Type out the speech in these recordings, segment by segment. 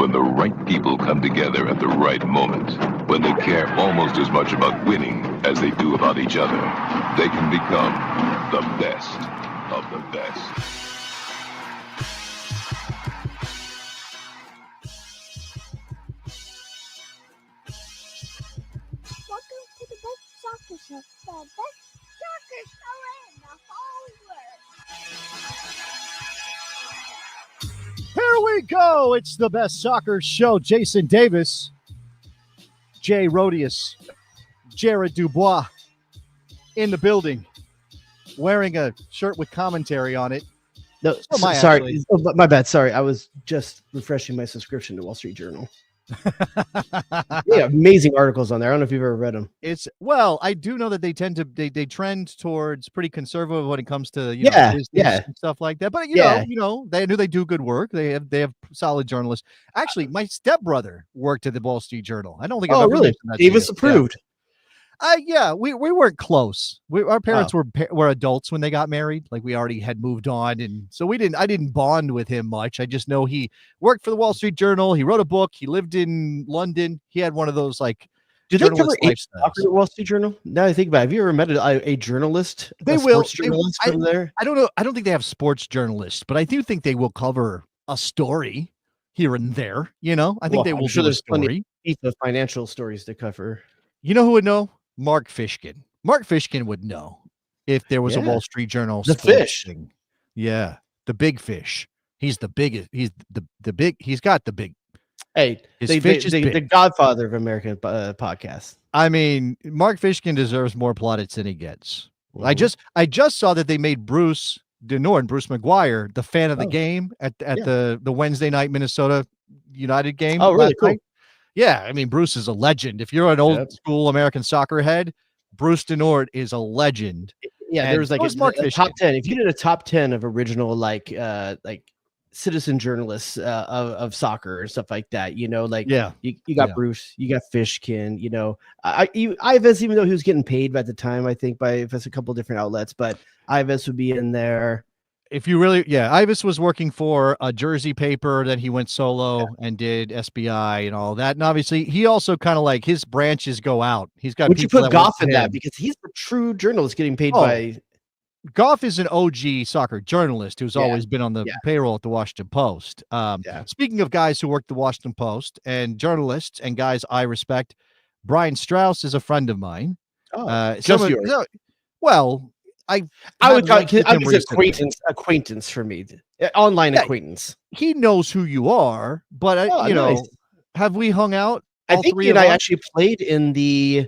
when the right people come together at the right moment, when they care almost as much about winning as they do about each other, they can become the best of the best. Welcome to the best soccer show, the best soccer show in the whole world. Here we go. It's the best soccer show. Jason Davis, Jay Rodius, Jared Dubois in the building, wearing a shirt with commentary on it. No, sorry. My bad. Sorry. I was just refreshing my subscription to Wall Street Journal. Yeah, amazing articles on there. I don't know if you've ever read them. I do know that they tend to they trend towards pretty conservative when it comes to business and stuff like that. But they do good work. They have solid journalists. Actually, my stepbrother worked at the Wall Street Journal. I don't think I've ever mentioned that. Davis approved. We weren't close. Our parents were adults when they got married. Like, we already had moved on, and so I didn't bond with him much. I just know he worked for the Wall Street Journal. He wrote a book. He lived in London. He had one of those Did they cover soccer at Wall Street Journal? Now I think about it, have you ever met a journalist? Journalist from there? I don't know. I don't think they have sports journalists, but I do think they will cover a story here and there. I think they will. I'm sure there's plenty of financial stories to cover. You know who would know? Mark Fishkin. Mark Fishkin would know if there was a Wall Street Journal. The fish. Thing. Yeah. The big fish. He's the biggest. He's the big. He's got the big. Hey, the godfather of American podcasts. I mean, Mark Fishkin deserves more plaudits than he gets. Mm-hmm. I just saw that they made Bruce DeNord, Bruce McGuire, the fan of the game at the Wednesday night Minnesota United game. Oh, really cool. Night. Yeah, I mean, Bruce is a legend. If you're an old school American soccer head, Bruce DeNord is a legend. Yeah, there was a top 10. If you did a top 10 of original citizen journalists of soccer and stuff like that, you got Bruce, you got Fishkin, Ives, even though he was getting paid at the time, I think by a couple of different outlets, but Ives would be in there. If you Ives was working for a Jersey paper, then he went solo and did SBI and all that. And obviously he also kind of his branches go out. He's got. Would you put Goff in that? Because he's a true journalist getting paid by. Goff is an OG soccer journalist who's always been on the payroll at the Washington Post. Speaking of guys who work the Washington Post and journalists and guys I respect, Brian Strauss is a friend of mine. Just yours. I would call it acquaintance for me, online acquaintance. He knows who you are, but nice. Have we hung out? I think he and I actually played in the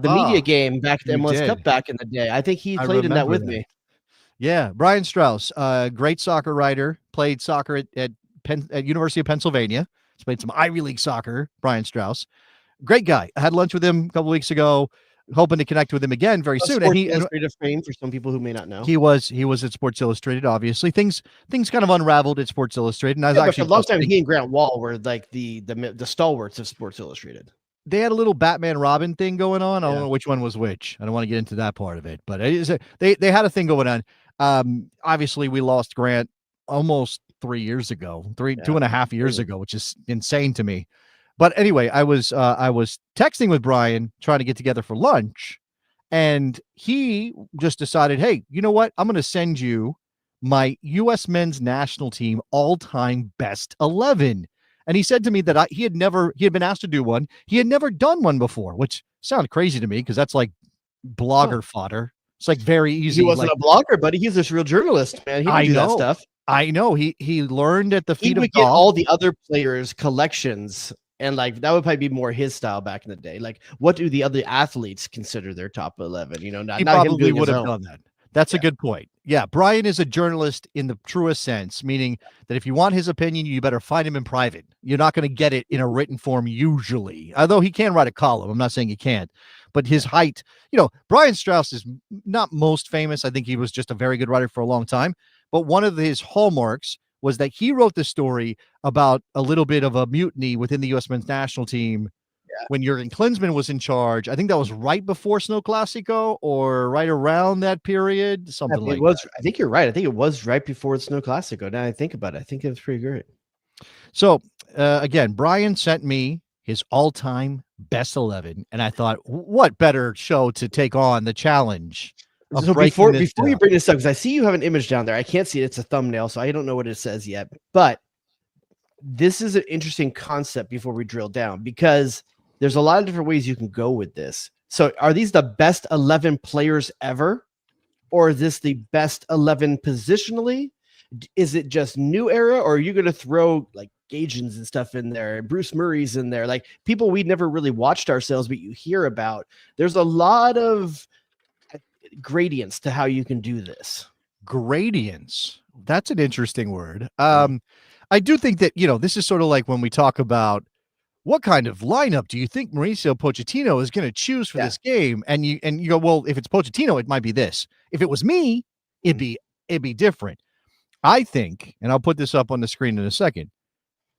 media game back at the MLS Cup back in the day. I think he played in that with me. Yeah, Brian Strauss, great soccer writer, played soccer at University of Pennsylvania. He's played some Ivy League soccer. Brian Strauss, great guy. I had lunch with him a couple weeks ago. Hoping to connect with him again very soon. And he Illustrated fame for some people who may not know. He was at Sports Illustrated. Obviously, things kind of unraveled at Sports Illustrated. And I was actually for a long time. He and Grant Wall were like the stalwarts of Sports Illustrated. They had a little Batman Robin thing going on. I don't know which one was which. I don't want to get into that part of it, but they had a thing going on. Obviously, we lost Grant almost 3 years ago, 2.5 years ago, which is insane to me. But anyway, I was texting with Brian, trying to get together for lunch, and he just decided, hey, you know what? I'm going to send you my U.S. men's national team all-time best 11. And he said to me that he had been asked to do one. He had never done one before, which sounded crazy to me because that's like blogger fodder. It's like very easy. He wasn't a blogger, buddy. He's a real journalist, man. He would do that stuff. I know. He learned at the feet of golf. Get all the other players' collections. And that would probably be more his style back in the day. Like, what do the other athletes consider their top 11? He probably would have done that. That's a good point. Yeah, Brian is a journalist in the truest sense, meaning that if you want his opinion, you better find him in private. You're not going to get it in a written form usually, although he can write a column. I'm not saying he can't, but his height, Brian Strauss is not most famous. I think he was just a very good writer for a long time. But one of his hallmarks was that he wrote the story about a little bit of a mutiny within the U.S. men's national team when Jurgen Klinsmann was in charge. I think that was right before Snow Classico or right around that period, something like that. I think you're right. I think it was right before Snow Classico. Now I think about it. I think it was pretty great. So again, Brian sent me his all-time best 11, and I thought, what better show to take on the challenge? So before you bring this up, because I see you have an image down there, I can't see it. It's a thumbnail, so I don't know what it says yet. But this is an interesting concept before we drill down, because there's a lot of different ways you can go with this. So are these the best 11 players ever? Or is this the best 11 positionally? Is it just new era? Or are you going to throw like Gagins and stuff in there? Bruce Murray's in there. Like people we never really watched ourselves, but you hear about. There's a lot of gradients to how you can do this. Gradients. That's an interesting word. I do think that, this is sort of like when we talk about what kind of lineup do you think Mauricio Pochettino is going to choose for this game? And you go, well, if it's Pochettino, it might be this. If it was me, it'd be different. I think, and I'll put this up on the screen in a second,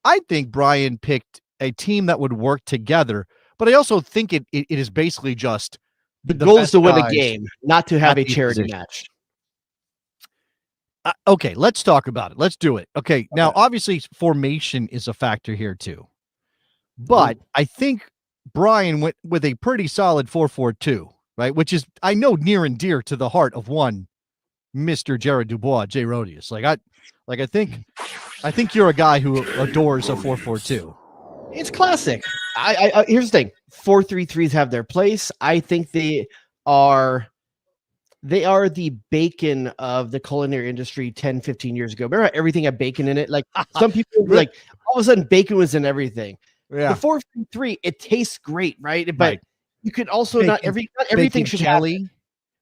I think Brian picked a team that would work together, but I also think it is basically just the goal is to win a game, not to have a charity match. Okay, let's talk about it. Let's do it. Okay, now obviously formation is a factor here too. But I think Brian went with a pretty solid 4-4-2, right? Which is, I know, near and dear to the heart of one Mr. Jared Dubois, Jay Rodius. I think you're a guy who adores a 4-4-2. It's classic. I here's the thing: 4-3-3s have their place. I think they are the bacon of the culinary industry 10, 15 years ago. Remember how everything had bacon in it? Like some people were like, all of a sudden bacon was in everything. Yeah. The 4-3-3, it tastes great, right? But you could also not everything should jelly,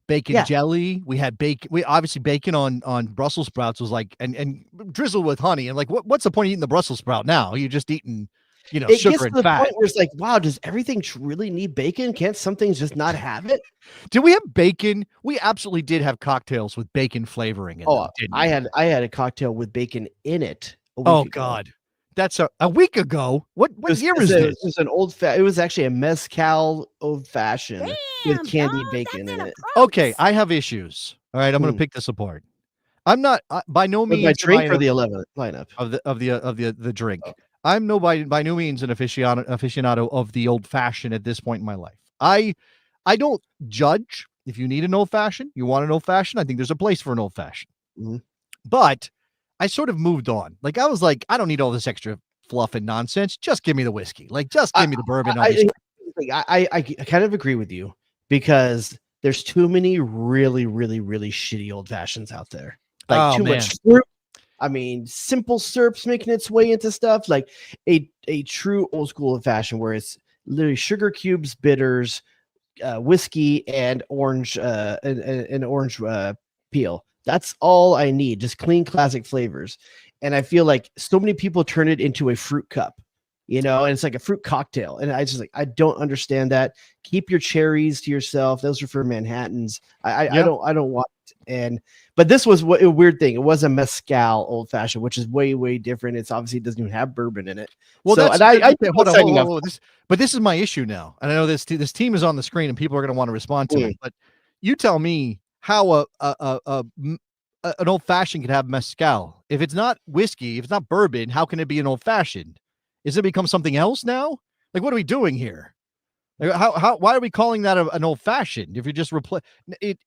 bacon jelly. We had bacon. We obviously bacon on Brussels sprouts was like and drizzled with honey. And like, what's the point of eating the Brussels sprout now? You're just eating, it sugar gets and to the fat. point where it's like, wow, does everything really need bacon? Can't some things just not have it? Did we have bacon? We absolutely did have cocktails with bacon flavoring in them, didn't we? I had a cocktail with bacon in it. God. That's a week ago. What year is this? It was an it was actually a mezcal old fashioned with candied bacon in it. Okay, I have issues. All right, I'm going to pick this apart. I'm not by no means my drink for the 11th lineup of the drink. I'm by no means an aficionado of the old fashioned at this point in my life. I don't judge. If you need an old fashioned, you want an old fashioned, I think there's a place for an old fashioned. Mm-hmm. But I sort of moved on. Like I was like, I don't need all this extra fluff and nonsense. Just give me the whiskey. Like just give me the bourbon. I kind of agree with you because there's too many really, really, really shitty old fashions out there. Like too much fruit. I mean, simple syrups making its way into stuff like a true old school old fashioned where it's literally sugar cubes, bitters, whiskey, and orange peel. That's all I need. Just clean, classic flavors. And I feel like so many people turn it into a fruit cup, and it's like a fruit cocktail. And I don't understand that. Keep your cherries to yourself. Those are for Manhattans. I don't want it. But this was a weird thing. It was a mezcal old fashioned, which is way, way different. It's obviously doesn't even have bourbon in it. Well, hold on. But this is my issue now. And I know this team is on the screen and people are going to want to respond to it. But you tell me how an old fashioned could have mezcal. If it's not whiskey, if it's not bourbon, how can it be an old fashioned? Is it become something else now? Like, what are we doing here? Like, why are we calling that an old fashioned? If you just replace it,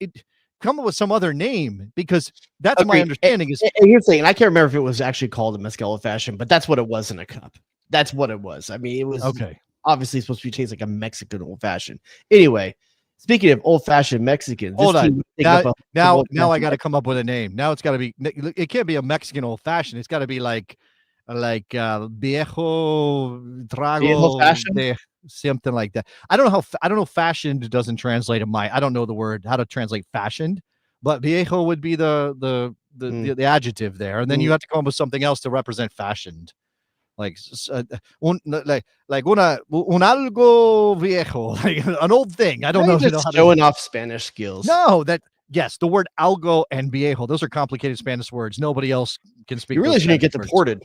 come up with some other name, because that's my understanding. And you're saying, I can't remember if it was actually called a mezcal old fashioned, but that's what it was in a cup. That's what it was. I mean, it was obviously supposed to be tastes like a Mexican old fashioned. Anyway. Speaking of old-fashioned Mexicans, hold on. Now I got to come up with a name. Now it's got to be. It can't be a Mexican old-fashioned. It's got to be like viejo trago, something like that. I don't know. Fashioned doesn't translate I don't know the word how to translate fashioned, but viejo would be the adjective there, and then you have to come up with something else to represent fashioned. Like un algo viejo, like an old thing. I don't know. Just showing off Spanish skills. No, yes, the word algo and viejo, those are complicated Spanish words. Nobody else can speak. You really shouldn't get deported.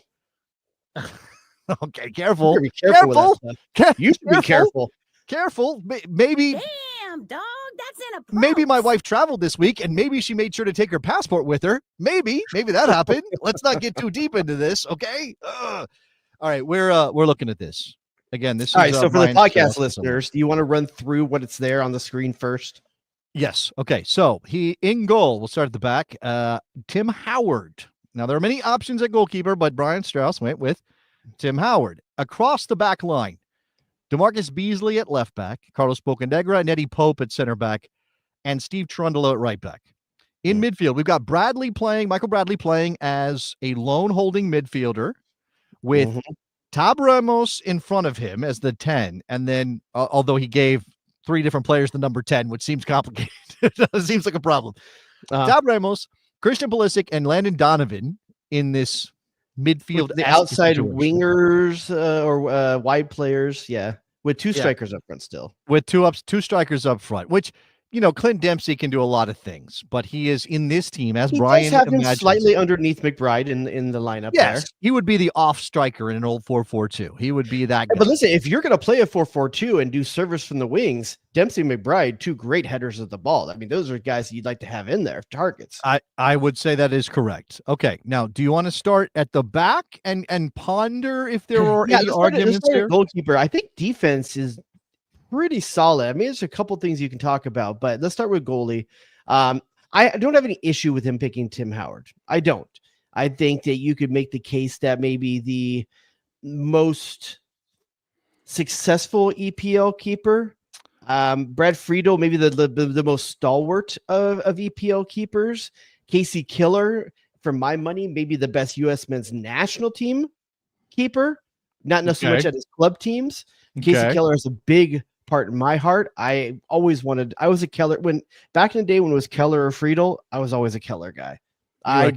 Okay, careful. You should be careful. Careful. Maybe. Damn, dog. that's in a maybe my wife traveled this week and maybe she made sure to take her passport with her. Maybe that happened. Let's not get too deep into this. Okay. All right. We're looking at this again. This all is right. So for the Brian podcast Strauss listeners, do you want to run through what it's there on the screen first? Yes. Okay. So he in goal. We'll start at the back. Tim Howard. Now there are many options at goalkeeper, but Brian Strauss went with Tim Howard. Across the back line, DeMarcus Beasley at left back, Carlos Bocanegra and Eddie Pope at center back, and Steve Trundle at right back. In midfield, we've got Michael Bradley playing as a lone holding midfielder with Tab Ramos in front of him as the 10. And then, although he gave 3 different players the number 10, which seems complicated. It seems like a problem. Tab Ramos, Christian Pulisic, and Landon Donovan in this midfield. The outside wingers or wide players. Yeah. With 2 strikers up front still. With 2 strikers up front, which, Clint Dempsey can do a lot of things, but he is in this team as Brian does have him slightly underneath McBride in the lineup. Yes, there. He would be the off striker in an old 4-4-2. He would be that guy. But listen, if you're going to play a 4-4-2 and do service from the wings, Dempsey and McBride, 2 great headers of the ball. I mean, those are guys you'd like to have in there, targets. I would say that is correct. Okay, now do you want to start at the back and ponder if there are any arguments here? Goalkeeper, I think defense is pretty solid. I mean, there's a couple things you can talk about, but let's start with goalie. I don't have any issue with him picking Tim Howard. I don't. I think that you could make the case that maybe the most successful EPL keeper, Brad Friedel, maybe the most stalwart of EPL keepers, Casey Killer, for my money, maybe the best U.S. men's national team keeper, not so much at his club teams. Casey Keller is a big part in my heart. I was a Keller back in the day when it was Keller or Friedel. I was always a Keller guy. I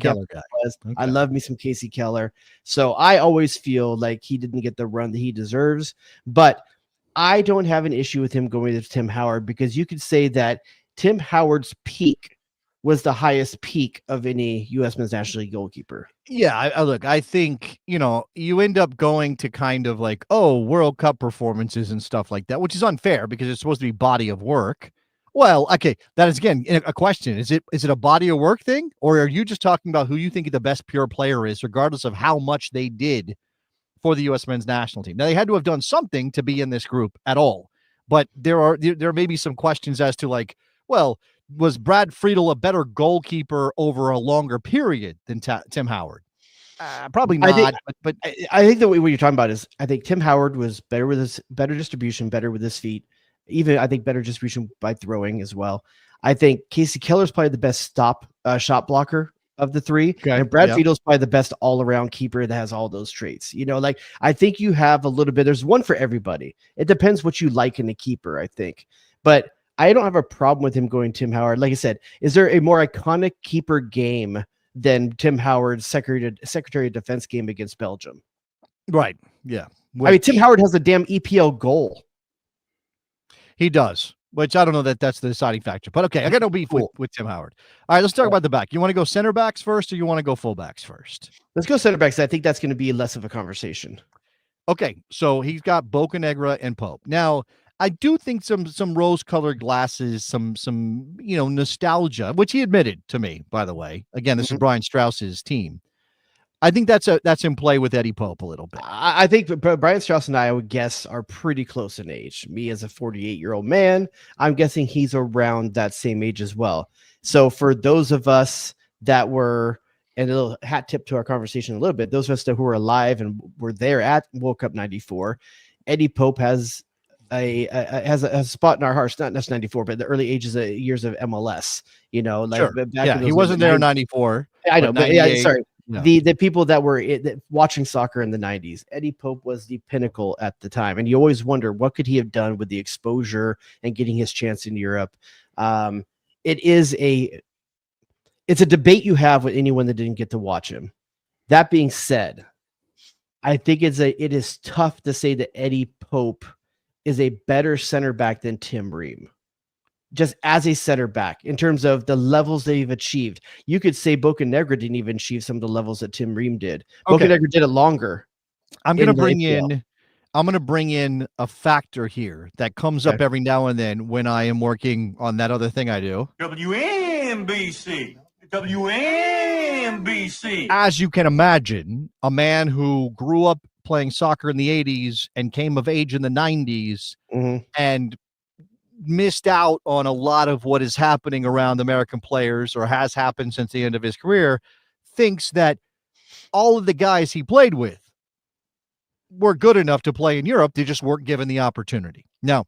love me some Casey Keller. So I always feel like he didn't get the run that he deserves, but I don't have an issue with him going to Tim Howard because you could say that Tim Howard's peak was the highest peak of any U.S. men's national league goalkeeper. Yeah, look, I think, you end up going to kind of like, World Cup performances and stuff like that, which is unfair because it's supposed to be body of work. Well, okay, that is, again, a question. Is it a body of work thing, or are you just talking about who you think the best pure player is, regardless of how much they did for the U.S. men's national team? Now, they had to have done something to be in this group at all, but there may be some questions as to like, well, was Brad Friedel a better goalkeeper over a longer period than Tim Howard? Probably not. I think what you're talking about is I think Tim Howard was better with his better distribution, better with his feet. Even I think better distribution by throwing as well. I think Casey Keller's probably the best shot blocker of the 3, and Brad Friedel's probably the best all around keeper that has all those traits. I think you have a little bit. There's one for everybody. It depends what you like in a keeper, I think, but I don't have a problem with him going Tim Howard. Like I said, is there a more iconic keeper game than Tim Howard's Secretary of Defense game against Belgium? Right. Yeah. I mean, Tim Howard has a damn EPL goal. He does, which I don't know that's the deciding factor. But okay, I got no beef with Tim Howard. All right, let's talk about the back. You want to go center backs first or you want to go full backs first? Let's go center backs. I think that's going to be less of a conversation. Okay, so he's got Bocanegra and Pope. Now, I do think some rose-colored glasses, some nostalgia, which he admitted to me, by the way. Again, this is Brian Strauss's team. I think that's in play with Eddie Pope a little bit. I think Brian Strauss and I would guess, are pretty close in age. Me as a 48-year-old man, I'm guessing he's around that same age as well. So for those of us that were, and a little hat tip to our conversation a little bit, those of us who were alive and were there at World Cup 94, Eddie Pope has a spot in our hearts, not just 94, but the early years of MLS, Sure. He wasn't there in 94. I know, but sorry. No. The people that were watching soccer in the 90s, Eddie Pope was the pinnacle at the time. And you always wonder, what could he have done with the exposure and getting his chance in Europe? It's a debate you have with anyone that didn't get to watch him. That being said, I think it is tough to say that Eddie Pope is a better center back than Tim Ream. Just as a center back, in terms of the levels they've achieved. You could say Bocanegra didn't even achieve some of the levels that Tim Ream did. Okay. Bocanegra did it longer. I'm going to bring I'm going to bring in a factor here that comes up every now and then when I am working on that other thing I do. WNBC. As you can imagine, a man who grew up playing soccer in the 80s and came of age in the 90s and missed out on a lot of what is happening around American players or has happened since the end of his career, thinks that all of the guys he played with were good enough to play in Europe. They just weren't given the opportunity. Now,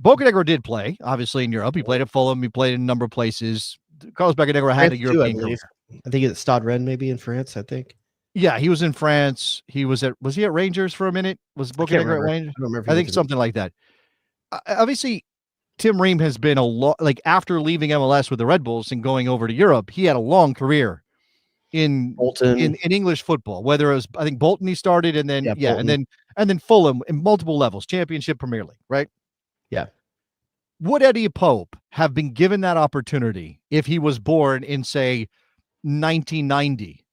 Bocanegra did play, obviously, in Europe. He played at Fulham. He played in a number of places. Carlos Bocanegra had a European career. I think it's Stade Rennes, maybe in France, I think. Yeah, he was in France. Was he at Rangers for a minute? Was Bocanegra at Rangers? I don't remember. I think something like that. Obviously, Tim Ream has been after leaving MLS with the Red Bulls and going over to Europe, he had a long career in Bolton, in English football, whether it was, I think Bolton he started and then and then Fulham in multiple levels, Championship, Premier League, right? Yeah. Would Eddie Pope have been given that opportunity if he was born in, say, 1990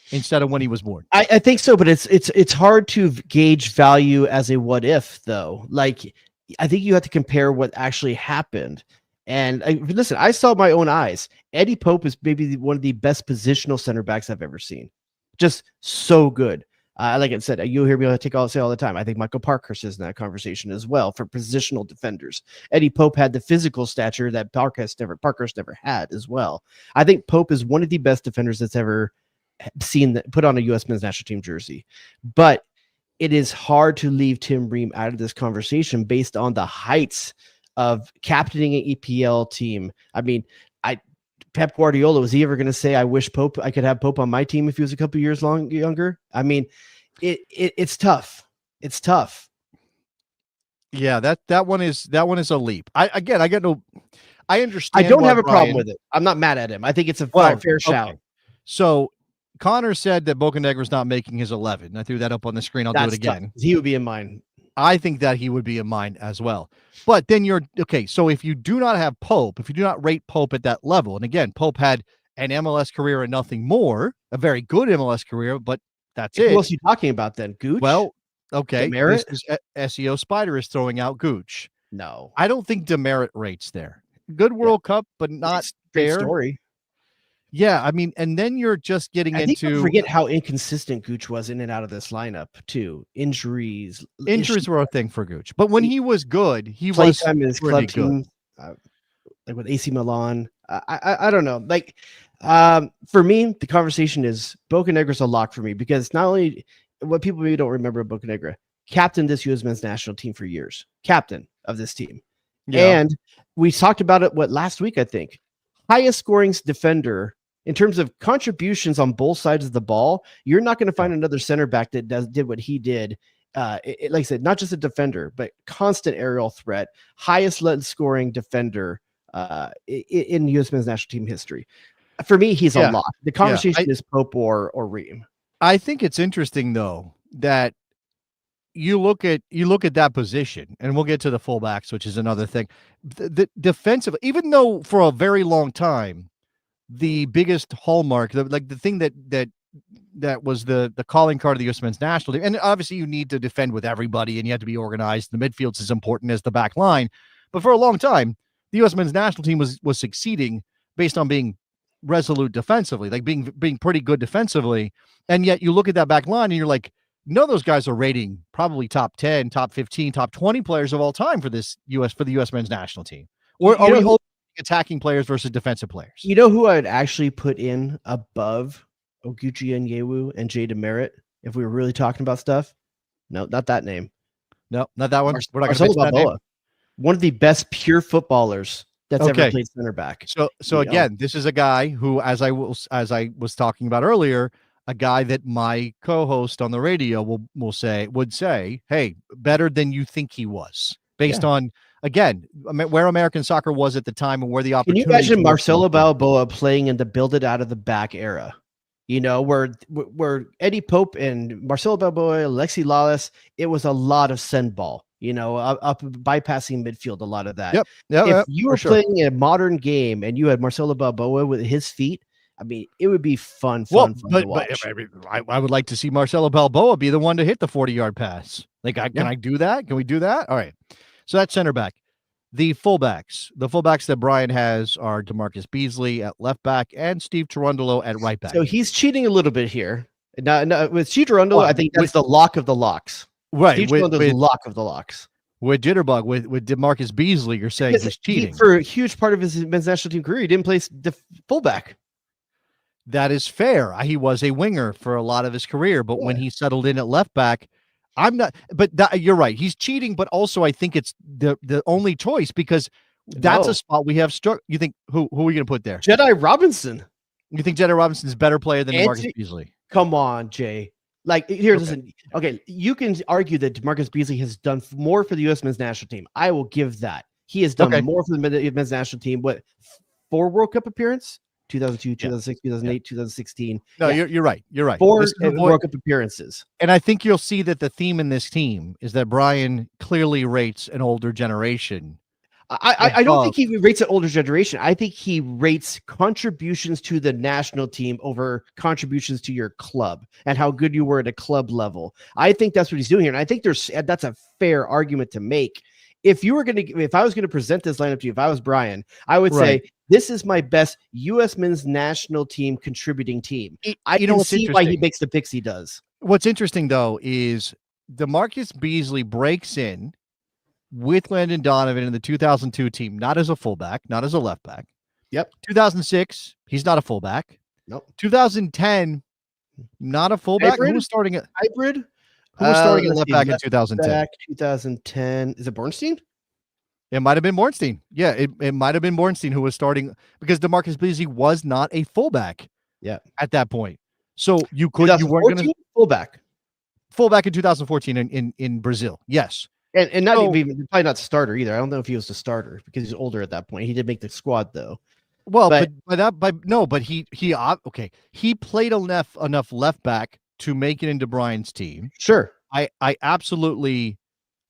instead of when he was born? I think so, but it's hard to gauge value as a what if, though. Like, I think you have to compare what actually happened. And listen, I saw my own eyes. Eddie Pope is maybe one of the best positional center backs I've ever seen. Just so good. Like I said, you'll hear me say all the time. I think Michael Parkhurst is in that conversation as well for positional defenders. Eddie Pope had the physical stature that Parkhurst never had as well. I think Pope is one of the best defenders that's ever put on a U.S. men's national team jersey. But it is hard to leave Tim Ream out of this conversation based on the heights of captaining an EPL team. I mean, Pep Guardiola, was he ever going to say, I wish I could have Pope on my team if he was a couple years younger? I mean, it's tough. It's tough. Yeah, that one is a leap. I understand. I don't have a problem with it. I'm not mad at him. I think it's a fair shout. So Connor said that Bocanegra's not making his 11. I threw that up on the screen. I'll do it again. He would be in mine. I think that he would be in mine as well. But then so if you do not have Pope, if you do not rate Pope at that level, and again, Pope had an MLS career and nothing more, a very good MLS career, but that's it. Who else are you talking about then? Gooch? Well, okay. Demerit? SEO Spider is throwing out Gooch. No. I don't think Demerit rates there. Good World Cup, but not fair. Story. Yeah, I mean, and then you're just getting into forget how inconsistent Gooch was in and out of this lineup too. Injuries were a thing for Gooch, but when he was good, he was in his club team, like with AC Milan. I don't know. Like, for me, the conversation is Bocanegra's a lock for me because not only what people maybe don't remember about Bocanegra, captained this U.S. men's national team for years, captain of this team, and we talked about it last week, I think. Highest scoring defender in terms of contributions on both sides of the ball. You're not going to find another center back that did what he did. Like I said, not just a defender, but constant aerial threat, highest scoring defender in U.S. men's national team history. For me, he's a lock. The conversation is Pope or Ream. I think it's interesting though that you look at that position, and we'll get to the fullbacks, which is another thing. The defensive, even though for a very long time, the biggest hallmark, the thing that was the calling card of the U.S. men's national team, and obviously you need to defend with everybody, and you have to be organized. The midfield's as important as the back line, but for a long time, the U.S. men's national team was succeeding based on being resolute defensively, like being pretty good defensively, and yet you look at that back line and you're like, no, those guys are rating probably top 10, top 15, top 20 players of all time for the U.S. men's national team. Or are we attacking players versus defensive players? You know who I'd actually put in above Oguchi and Yewu and Jay Demerit if we were really talking about stuff? No, not that name. No, not that one. We're not going to that name. One of the best pure footballers that's ever played center back. So again, this is a guy who, as I was talking about earlier, a guy that my co-host on the radio would say, hey, better than you think he was, based on, again, where American soccer was at the time and where the opportunity. Can you imagine Marcelo Balboa playing in the build it out of the back era? You know, where Eddie Pope and Marcelo Balboa, Alexi Lalas, it was a lot of send ball, you know, up bypassing midfield, a lot of that. Yep. If you were playing a modern game and you had Marcelo Balboa with his feet, I mean, it would be fun to watch. I would like to see Marcelo Balboa be the one to hit the 40-yard pass. Like, can I do that? Can we do that? All right. So that's center back. The fullbacks that Brian has are DeMarcus Beasley at left back and Steve Cherundolo at right back. So he's cheating a little bit here. Now with Steve Cherundolo, I think that's the lock of the locks. Right. Steve Cherundolo's lock of the locks. With Jitterbug, with DeMarcus Beasley, you're saying he's cheating. For a huge part of his men's national team career, he didn't play the fullback. That is fair. He was a winger for a lot of his career, but when he settled in at left back, I'm not. But you're right. He's cheating, but also I think it's the only choice because that's a spot we have struck. You think who are we going to put there? Jedi Robinson. You think Jedi Robinson's a better player than DeMarcus Beasley? Come on, Jay. Like here, listen. Okay, you can argue that DeMarcus Beasley has done more for the U.S. men's national team. I will give that. He has done more for the men's national team. What 4 World Cup appearance? 2002, 2006, 2008, 2016. No, you're right. You're right. 4 World Cup appearances. And I think you'll see that the theme in this team is that Brian clearly rates an older generation. I don't think he rates an older generation. I think he rates contributions to the national team over contributions to your club and how good you were at a club level. I think that's what he's doing here. And I think that's a fair argument to make. If I was going to present this lineup to you, if I was Brian, I would say this is my best U.S. men's national team contributing team. I can see why he makes the picks he does. What's interesting though is DeMarcus Beasley breaks in with Landon Donovan in the 2002 team, not as a fullback, not as a left back. Yep. 2006, he's not a fullback. Nope. 2010, not a fullback. Who was starting at hybrid? Who was starting at left back in 2010? Back 2010. Is it Bornstein? It might have been Bornstein. Yeah, it might have been Bornstein who was starting because DeMarcus Beasley was not a fullback. Yeah. At that point. So you weren't going to fullback in 2014 in Brazil. Yes. And not even probably not starter either. I don't know if he was the starter because he's older at that point. He did make the squad though. Well, but he played enough left back to make it into Brian's team. Sure. I absolutely.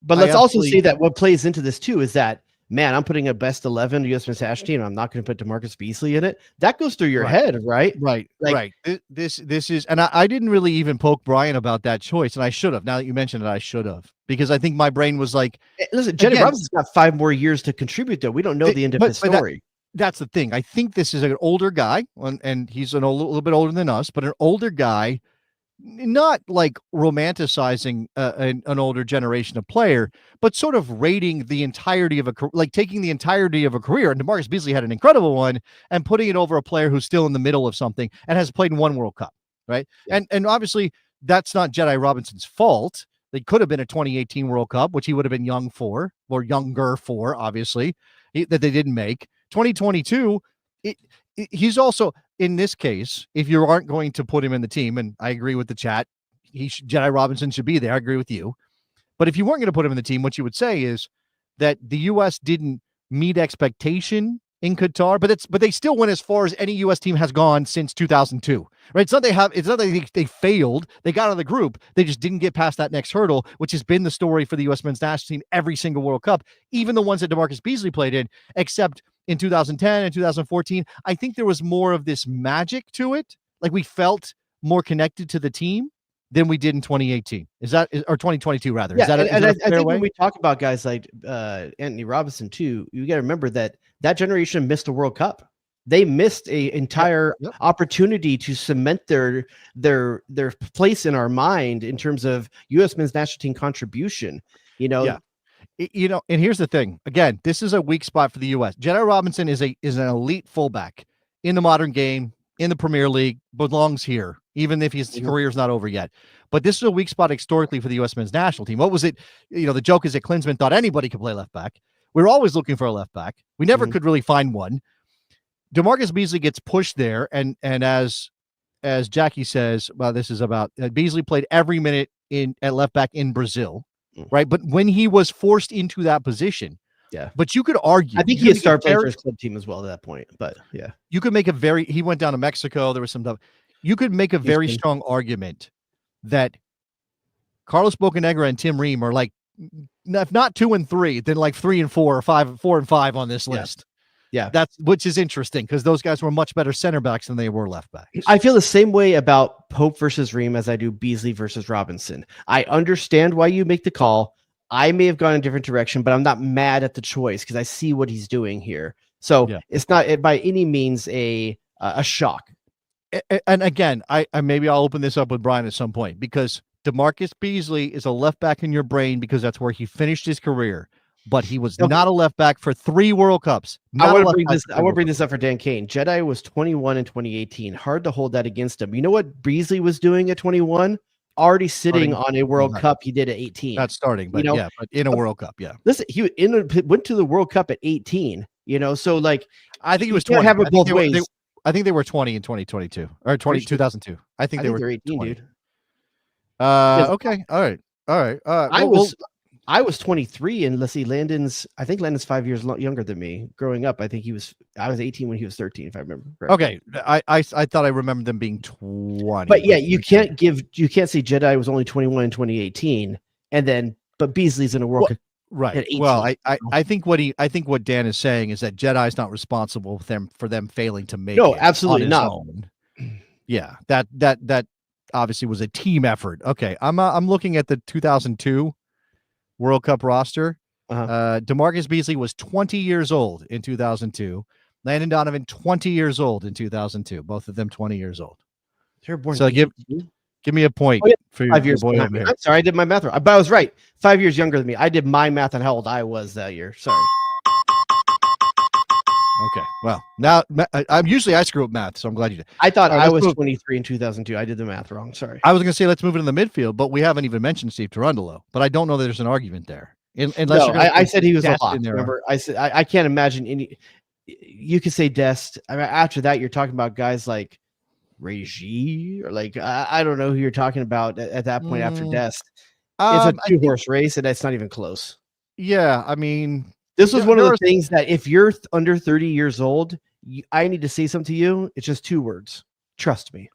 But let's also say that what plays into this too is that, man, I'm putting a best 11 U.S. men's national team. I'm not going to put DeMarcus Beasley in it. That goes through your head, right? Right. This is, and I didn't really even poke Brian about that choice, and I should have. Now that you mentioned it, I should have, because I think my brain was like, listen, Jenny Robinson's got 5 more years to contribute, though. We don't know the end of his story. That's the thing. I think this is an older guy, and he's a little bit older than us, but an older guy. Not like romanticizing an older generation of player, but sort of rating the entirety of taking the entirety of a career. And DeMarcus Beasley had an incredible one, and putting it over a player who's still in the middle of something and has played in 1 World Cup, right? Yeah. And obviously that's not Jedi Robinson's fault. They could have been a 2018 World Cup, which he would have been younger for, obviously, that they didn't make. 2022, he's also, in this case, if you aren't going to put him in the team, and I agree with the chat, Jedi Robinson should be there. I agree with you. But if you weren't going to put him in the team, what you would say is that the U.S. didn't meet expectation in Qatar, but they still went as far as any U.S. team has gone since 2002, right? It's not that they failed. They got out of the group. They just didn't get past that next hurdle, which has been the story for the U.S. men's national team every single World Cup, even the ones that DeMarcus Beasley played in, except in 2010 and 2014. I think there was more of this magic to it. Like we felt more connected to the team than we did in 2018. Or 2022 rather? Yeah, is that I think when we talk about guys like Anthony Robinson too, you got to remember that generation missed a World Cup. They missed a entire opportunity to cement their place in our mind in terms of U.S. men's national team contribution. And here's the thing. Again, this is a weak spot for the U.S. Jedi Robinson is an elite fullback in the modern game, in the Premier League, belongs here, even if his career's not over yet. But this is a weak spot historically for the U.S. men's national team. What was it? The joke is that Klinsmann thought anybody could play left back. We were always looking for a left back. We never could really find one. DeMarcus Beasley gets pushed there, and as Jackie says, well, this is about Beasley played every minute at left back in Brazil. Right. But when he was forced into that position, but you could argue, I think he had started playing for his club team as well at that point. But you could make he went down to Mexico. There was some stuff. You could make a very strong argument that Carlos Bocanegra and Tim Ream are like, if not 2 and 3, then like 3 and 4 or 4 and 5 on this list. Yeah, which is interesting because those guys were much better center backs than they were left backs. I feel the same way about Pope versus Ream as I do Beasley versus Robinson. I understand why you make the call. I may have gone in a different direction, but I'm not mad at the choice because I see what he's doing here. So it's not by any means a shock. And again, I maybe I'll open this up with Brian at some point because DeMarcus Beasley is a left back in your brain because that's where he finished his career. But he was not a left back for 3 World Cups. I want to bring this up for Dan Kane. Jedi was 21 in 2018. Hard to hold that against him. You know what Beasley was doing at 21? Already sitting on a World Cup he did at 18. Not starting, but but in a World Cup, Listen, he went to the World Cup at 18. So like I think he was 20. Have it both ways. I think they were 20 in 2022 or 2002. I think they were 18, 20. Dude. Okay. All right. I was 23, and let's see, I think Landon's 5 years younger than me. Growing up, I was 18 when he was 13, if I remember correctly. Okay, I thought I remembered them being 20. But yeah, you can't say Jedi was only 21 in 2018, but Beasley's in a World Cup. Right. 18. Well, I think what Dan is saying is that Jedi's not responsible for them failing to make. No, absolutely not. Own. Yeah, that obviously was a team effort. Okay, I'm looking at the 2002 World Cup roster. DeMarcus Beasley was 20 years old in 2002. Landon Donovan 20 years old in 2002. Both of them 20 years old. They're born. So give me a point for your 5 years boy. I'm sorry, I did my math wrong, but I was right. 5 years younger than me. I did my math on how old I was that year. Sorry. Okay. Well, now I screw up math, so I'm glad you did. I thought I was 23 in 2002. I did the math wrong. Sorry. I was going to say let's move into the midfield, but we haven't even mentioned Steve Tarundolo. But I don't know that there's an argument there. I said he was a lock. Remember, I said I can't imagine any. You could say Dest. I mean, after that, you're talking about guys like Reggie or like I don't know who you're talking about at that point after Dest. It's a 2-horse race, and it's not even close. Yeah, I mean. This was one of the things that if you're under 30 years old, I need to say something to you. It's just 2 words. Trust me.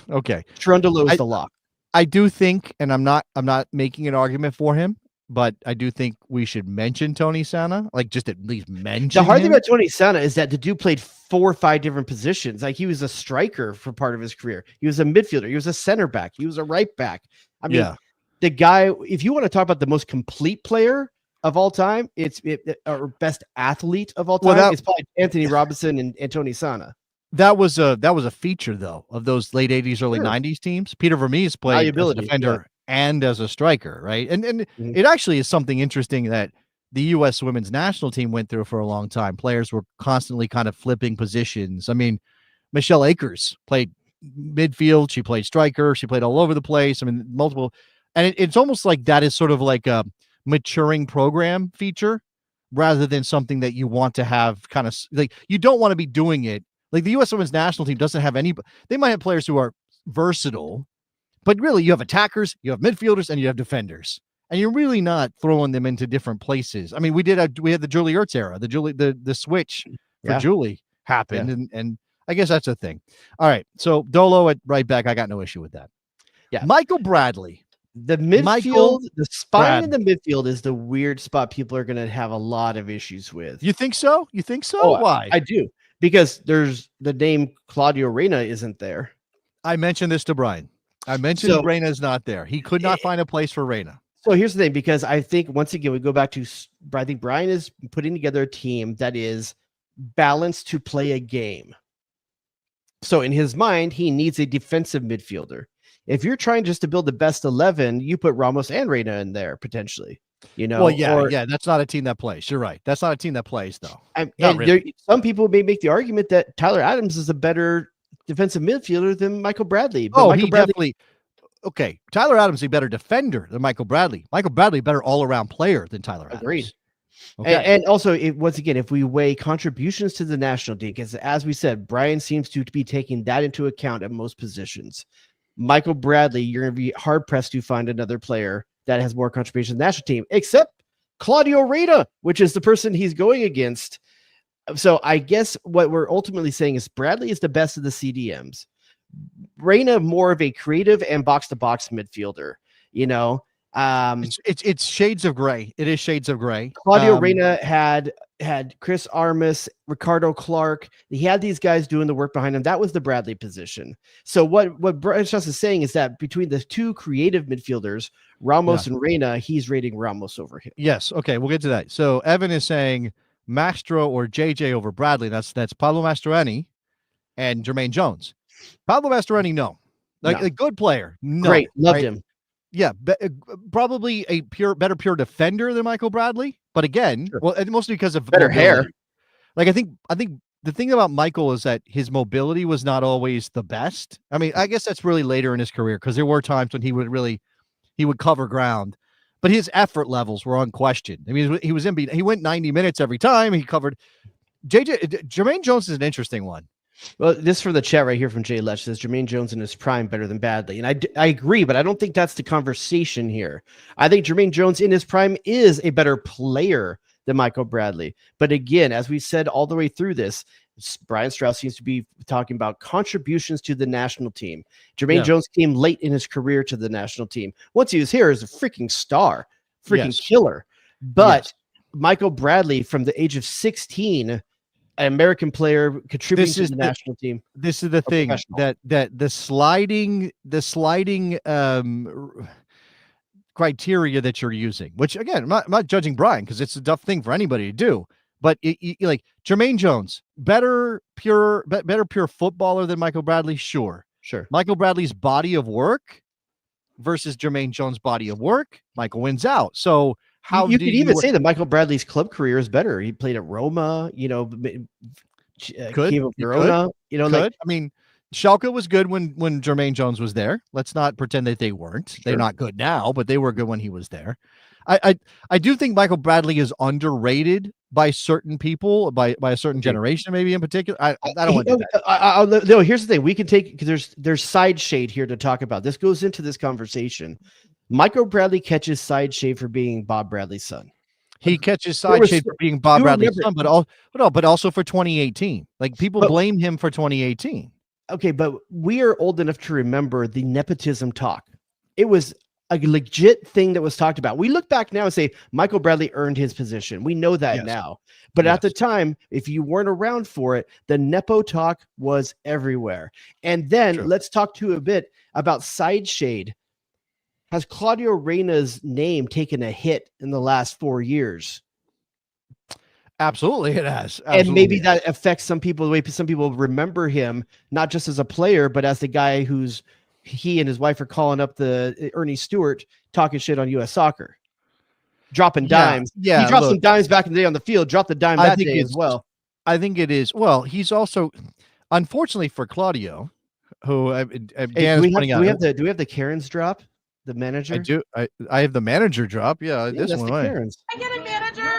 Okay. Trundolo is the lock. I do think, and I'm not making an argument for him, but I do think we should mention Tony Sana, like just at least mention. The hard thing about Tony Sana is that the dude played 4 or 5 different positions. Like he was a striker for part of his career. He was a midfielder. He was a center back. He was a right back. I mean, the guy, if you want to talk about the most complete player of all time, or best athlete of all time, it's probably Anthony Robinson and Tony Sana. That was a feature though of those late 80s, early 90s teams. Peter Vermees played as a defender and as a striker, right? And it actually is something interesting that the U.S. women's national team went through for a long time. Players were constantly kind of flipping positions. I mean, Michelle Akers played midfield. She played striker. She played all over the place. I mean, multiple. And it's almost like that is sort of like a maturing program feature rather than something that you want to have kind of like, you don't want to be doing it. Like the U.S. women's national team doesn't have they might have players who are versatile, but really you have attackers, you have midfielders, and you have defenders. And you're really not throwing them into different places. I mean, we had the Julie Ertz era, the switch for Julie happened. And I guess that's a thing. All right. So Dolo at right back, I got no issue with that. Yeah. Michael Bradley. The midfield, the spine in the midfield is the weird spot people are going to have a lot of issues with. You think so? Oh, why? I do. Because there's the name Claudio Reyna isn't there. I mentioned this to Brian. Reyna is not there. He could not find a place for Reyna. So here's the thing, because I think once again, we go back to, I think Brian is putting together a team that is balanced to play a game. So in his mind, he needs a defensive midfielder. If you're trying just to build the best 11, you put Ramos and Reyna in there potentially. Well, that's not a team that plays. You're right. That's not a team that plays, though. Some people may make the argument that Tyler Adams is a better defensive midfielder than Michael Bradley. But Definitely. Okay, Tyler Adams is a better defender than Michael Bradley. Michael Bradley, better all-around player than Tyler Adams. Agreed. Okay. And also, once again, if we weigh contributions to the national team, because as we said, Brian seems to be taking that into account at most positions. Michael Bradley, you're going to be hard-pressed to find another player that has more contributions to the national team, except Claudio Reyna, which is the person he's going against. So I guess what we're ultimately saying is Bradley is the best of the CDMs. Reyna more of a creative and box-to-box midfielder. It's shades of gray. It is shades of gray. Claudio Reyna had had Chris Armas, Ricardo Clark. He had these guys doing the work behind him. That was the Bradley position. So what Brian Strauss is saying is that between the two creative midfielders, Ramos and Reyna, he's rating Ramos over him. Yes. Okay, we'll get to that. So Evan is saying Mastro or JJ over Bradley. That's Pablo Mastroeni and Jermaine Jones. Pablo Mastroeni, no. A good player. No. Great. Loved him. Yeah, probably a better pure defender than Michael Bradley. But again, well, mostly because of better mobility. hair. Like I think the thing about Michael is that his mobility was not always the best. I mean, I guess that's really later in his career because there were times when he would cover ground, but his effort levels were unquestioned. I mean, he went 90 minutes every time he covered. Jermaine Jones is an interesting one. Well, this for the chat right here from Jay Lech says Jermaine Jones in his prime better than Bradley. And I agree, but I don't think that's the conversation here. I think Jermaine Jones in his prime is a better player than Michael Bradley. But again, as we said all the way through this, Brian Strauss seems to be talking about contributions to the national team. Jermaine Jones came late in his career to the national team. Once he was here as a freaking star, killer. But Michael Bradley from the age of 16, an American player contributing to the national team. This is the thing that the sliding criteria that you're using, which again, I'm not judging Brian because it's a tough thing for anybody to do. But like Jermaine Jones, better pure footballer than Michael Bradley, sure. Michael Bradley's body of work versus Jermaine Jones' body of work, Michael wins out. So how you could even say that Michael Bradley's club career is better. He played at Roma, Verona, I mean, Schalke was good when Jermaine Jones was there. Let's not pretend that they weren't. They're not good now, but they were good when he was there. I do think Michael Bradley is underrated by certain people, by a certain generation, maybe in particular. I don't want to do that. No, here's the thing. We can take, because there's side shade here to talk about. This goes into this conversation. Michael Bradley catches side shade for being Bob Bradley's son. He catches side shade for being Bob Bradley's son, but also for 2018. Like people blame him for 2018. Okay, but we are old enough to remember the nepotism talk. It was a legit thing that was talked about. We look back now and say Michael Bradley earned his position. We know that now. But at the time, if you weren't around for it, the Nepo talk was everywhere. And then let's talk to a bit about side shade. Has Claudio Reyna's name taken a hit in the last 4 years? Absolutely, it has. Absolutely. And maybe that affects some people, the way some people remember him, not just as a player, but as the guy who's he and his wife are calling up the Ernie Stewart talking shit on U.S. Soccer, dropping dimes. Yeah, he dropped some dimes back in the day on the field, dropped the dime that day as well. I think it is. Well, he's also, unfortunately for Claudio, who Dan is pointing out. Do we have the Karen's drop? The manager? I do. I have the manager drop. Yeah, this one. Karen's. Can I get a manager?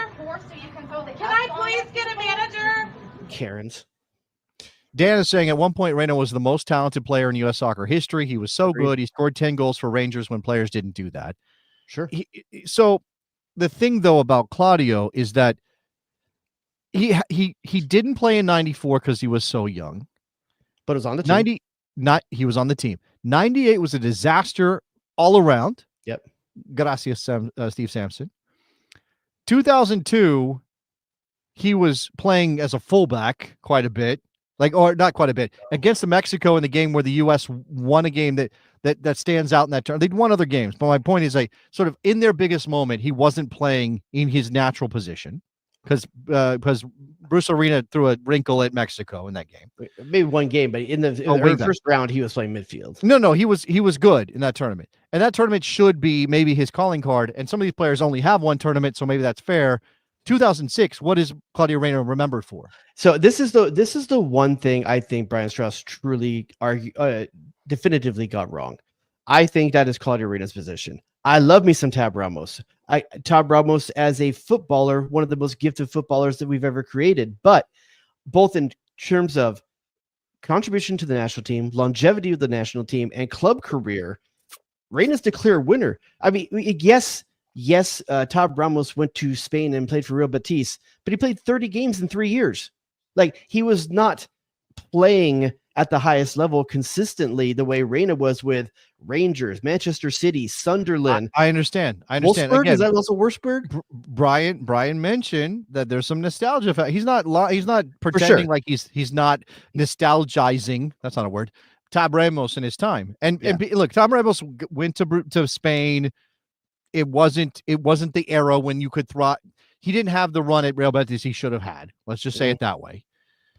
Can I please get a manager? Karen's. Dan is saying at one point Reyna was the most talented player in U.S. soccer history. He was so good. He scored 10 goals for Rangers when players didn't do that. Sure. So the thing though about Claudio is that he didn't play in 94 because he was so young. But it was on the team. He was on the team. 98 was a disaster all around. Yep. Gracias, Steve Sampson. 2002, he was playing as a fullback quite a bit, or not quite a bit, against Mexico in the game where the U.S. won a game that stands out in that term. They'd won other games, but my point is, like, sort of in their biggest moment, he wasn't playing in his natural position because Bruce Arena threw a wrinkle at Mexico in that game. Maybe one game, but in the first round, he was playing midfield. No, he was good in that tournament. And that tournament should be maybe his calling card. And some of these players only have one tournament, so maybe that's fair. 2006, what is Claudio Reyna remembered for? So this is the one thing I think Brian Strauss truly definitively got wrong. I think that is Claudio Reyna's position. I love me some Tab Ramos. Tab Ramos as a footballer, one of the most gifted footballers that we've ever created, but both in terms of contribution to the national team, longevity of the national team, and club career, Reyna's the clear winner. I mean, yes, Tab Ramos went to Spain and played for Real Betis, but he played 30 games in 3 years. Like, he was not playing at the highest level consistently the way Reyna was with Rangers, Manchester City, Sunderland. I understand. Wolfsburg, Again, is that also Wolfsburg? Brian mentioned that there's some nostalgia. He's not pretending like he's not nostalgizing. That's not a word. Tab Ramos in his time, and look, Tab Ramos went to Spain. It wasn't the era when you could throw. He didn't have the run at Real Betis he should have had. Let's just say it that way.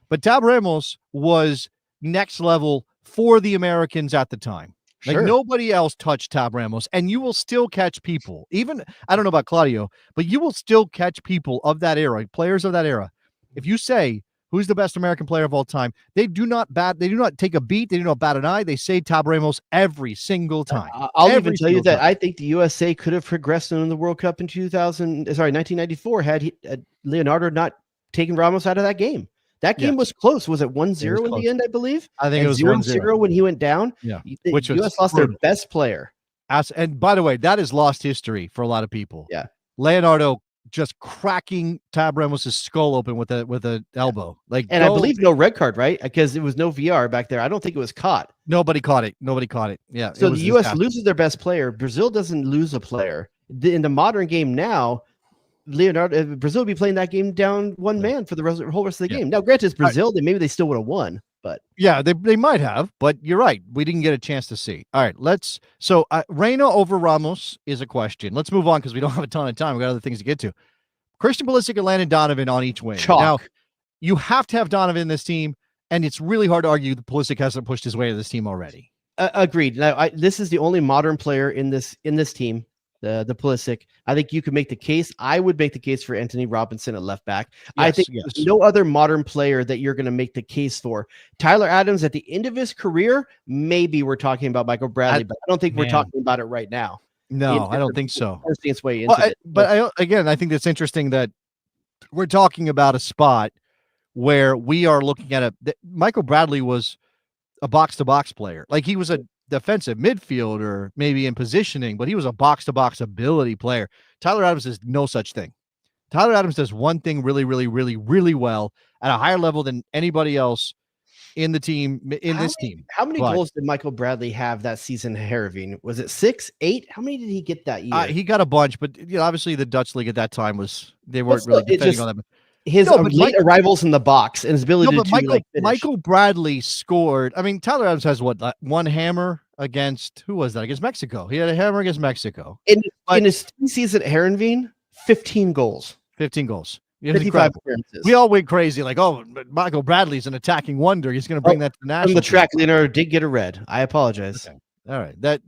But Tab Ramos was next level for the Americans at the time. Like nobody else touched Tab Ramos, and you will still catch people. Even I don't know about Claudio, but you will still catch people of that era, players of that era. If you say who's the best American player of all time, they do not take a beat, they do not bat an eye. They say Tab Ramos every single time. I'll even tell you that I think the USA could have progressed in the World Cup in 1994 had Leonardo not taken Ramos out of that game. That game was close. Was it 1-0 in the end, I believe? I think it was 0-0 when he went down. Yeah. Which US lost their best player. And by the way, that is lost history for a lot of people. Yeah. Leonardo just cracking Tab Ramos' skull open with a elbow. I believe no red card, right? Because it was no VR back there. I don't think it was caught. Nobody caught it. Yeah. So the US loses their best player. Brazil doesn't lose a player. In the modern game now, Brazil would be playing that game down one man for the whole rest of the game. Now, granted, it's Brazil. Maybe they still would have won, but they might have. But you're right. We didn't get a chance to see. All right, So Reyna over Ramos is a question. Let's move on because we don't have a ton of time. We got other things to get to. Christian Pulisic and Landon Donovan on each wing. Chalk. Now, you have to have Donovan in this team, and it's really hard to argue that Pulisic hasn't pushed his way to this team already. Agreed. Now, this is the only modern player in this team. The Pulisic. I think you could make the case. I would make the case for Anthony Robinson at left back. I think there's no other modern player that you're going to make the case for. Tyler Adams at the end of his career, maybe we're talking about Michael Bradley, but I don't think we're talking about it right now. No, I don't think so. Its way into I think that's interesting that we're talking about a spot where we are looking at Michael Bradley was a box-to-box player. Like he was a defensive midfielder, maybe in positioning, but he was a box-to-box ability player. Tyler Adams is no such thing. Tyler Adams does one thing really, really, really, really well at a higher level than anybody else in the team, this team. How many goals did Michael Bradley have that season at Heerenveen? Was it 6, 8? How many did he get that year? He got a bunch, but obviously the Dutch league at that time they weren't really defending on them. His late arrivals in the box and his ability to finish. Michael Bradley scored. I mean, Tyler Adams has one hammer against who was that? Against Mexico. He had a hammer against Mexico. In his season at Heerenveen, 15 goals. 15 goals. 55 appearances. We all went crazy, like, Michael Bradley's an attacking wonder. He's going to bring that to the national. From the track, Leonardo did get a red. I apologize. Okay. All right. But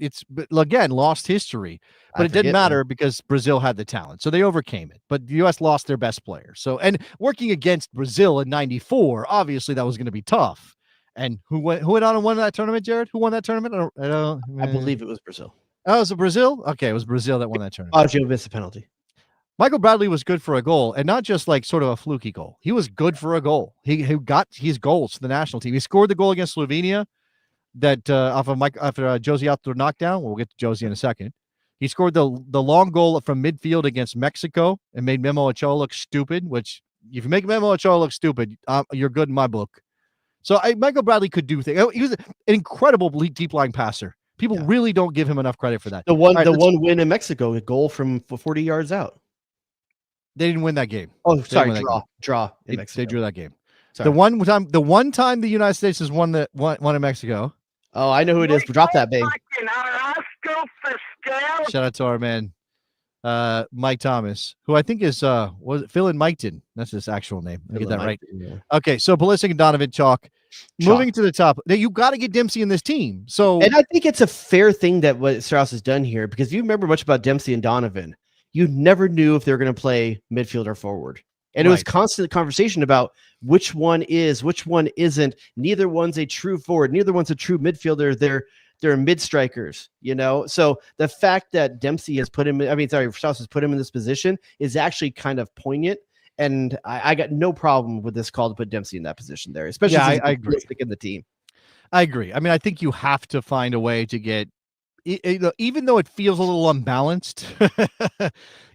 again, lost history. But it didn't matter because Brazil had the talent. So they overcame it. But the U.S. lost their best player. So, and working against Brazil in 94, obviously that was going to be tough. And who went on and won that tournament, Jared? Who won that tournament? I believe it was Brazil. Oh, was it Brazil? Okay, it was Brazil that won that tournament. Gio missed a penalty. Michael Bradley was good for a goal, and not just like sort of a fluky goal. He was good for a goal. He got his goals to the national team. He scored the goal against Slovenia that after Josie Altidore knockdown. We'll get to Josie in a second. He scored the long goal from midfield against Mexico and made Memo Ochoa look stupid, which if you make Memo Ochoa look stupid, you're good in my book. So Michael Bradley could do things. He was an incredible deep line passer. People really don't give him enough credit for that. The one win in Mexico, a goal from 40 yards out. They didn't win that game. Oh, sorry, draw in Mexico. They drew that game. Sorry. The one time the United States has won in Mexico. Oh, I know who it is. Drop that, babe. Shout out to our man, Mike Thomas, who I think is was it Phil and Miketon? That's his actual name. I get that right. Yeah. Okay, so Pulisic and Donovan chalk. Moving to the top. Now you got to get Dempsey in this team. So, and I think it's a fair thing that what Strauss has done here, because if you remember much about Dempsey and Donovan, you never knew if they were going to play midfield or forward. And it was constant conversation about which one is, which one isn't. Neither one's a true forward. Neither one's a true midfielder. They're mid strikers, So the fact that Dempsey has Strauss has put him in this position is actually kind of poignant. And I got no problem with this call to put Dempsey in that position there, especially I agree. In the team. I agree. I mean, I think you have to find a way to get, even though it feels a little unbalanced,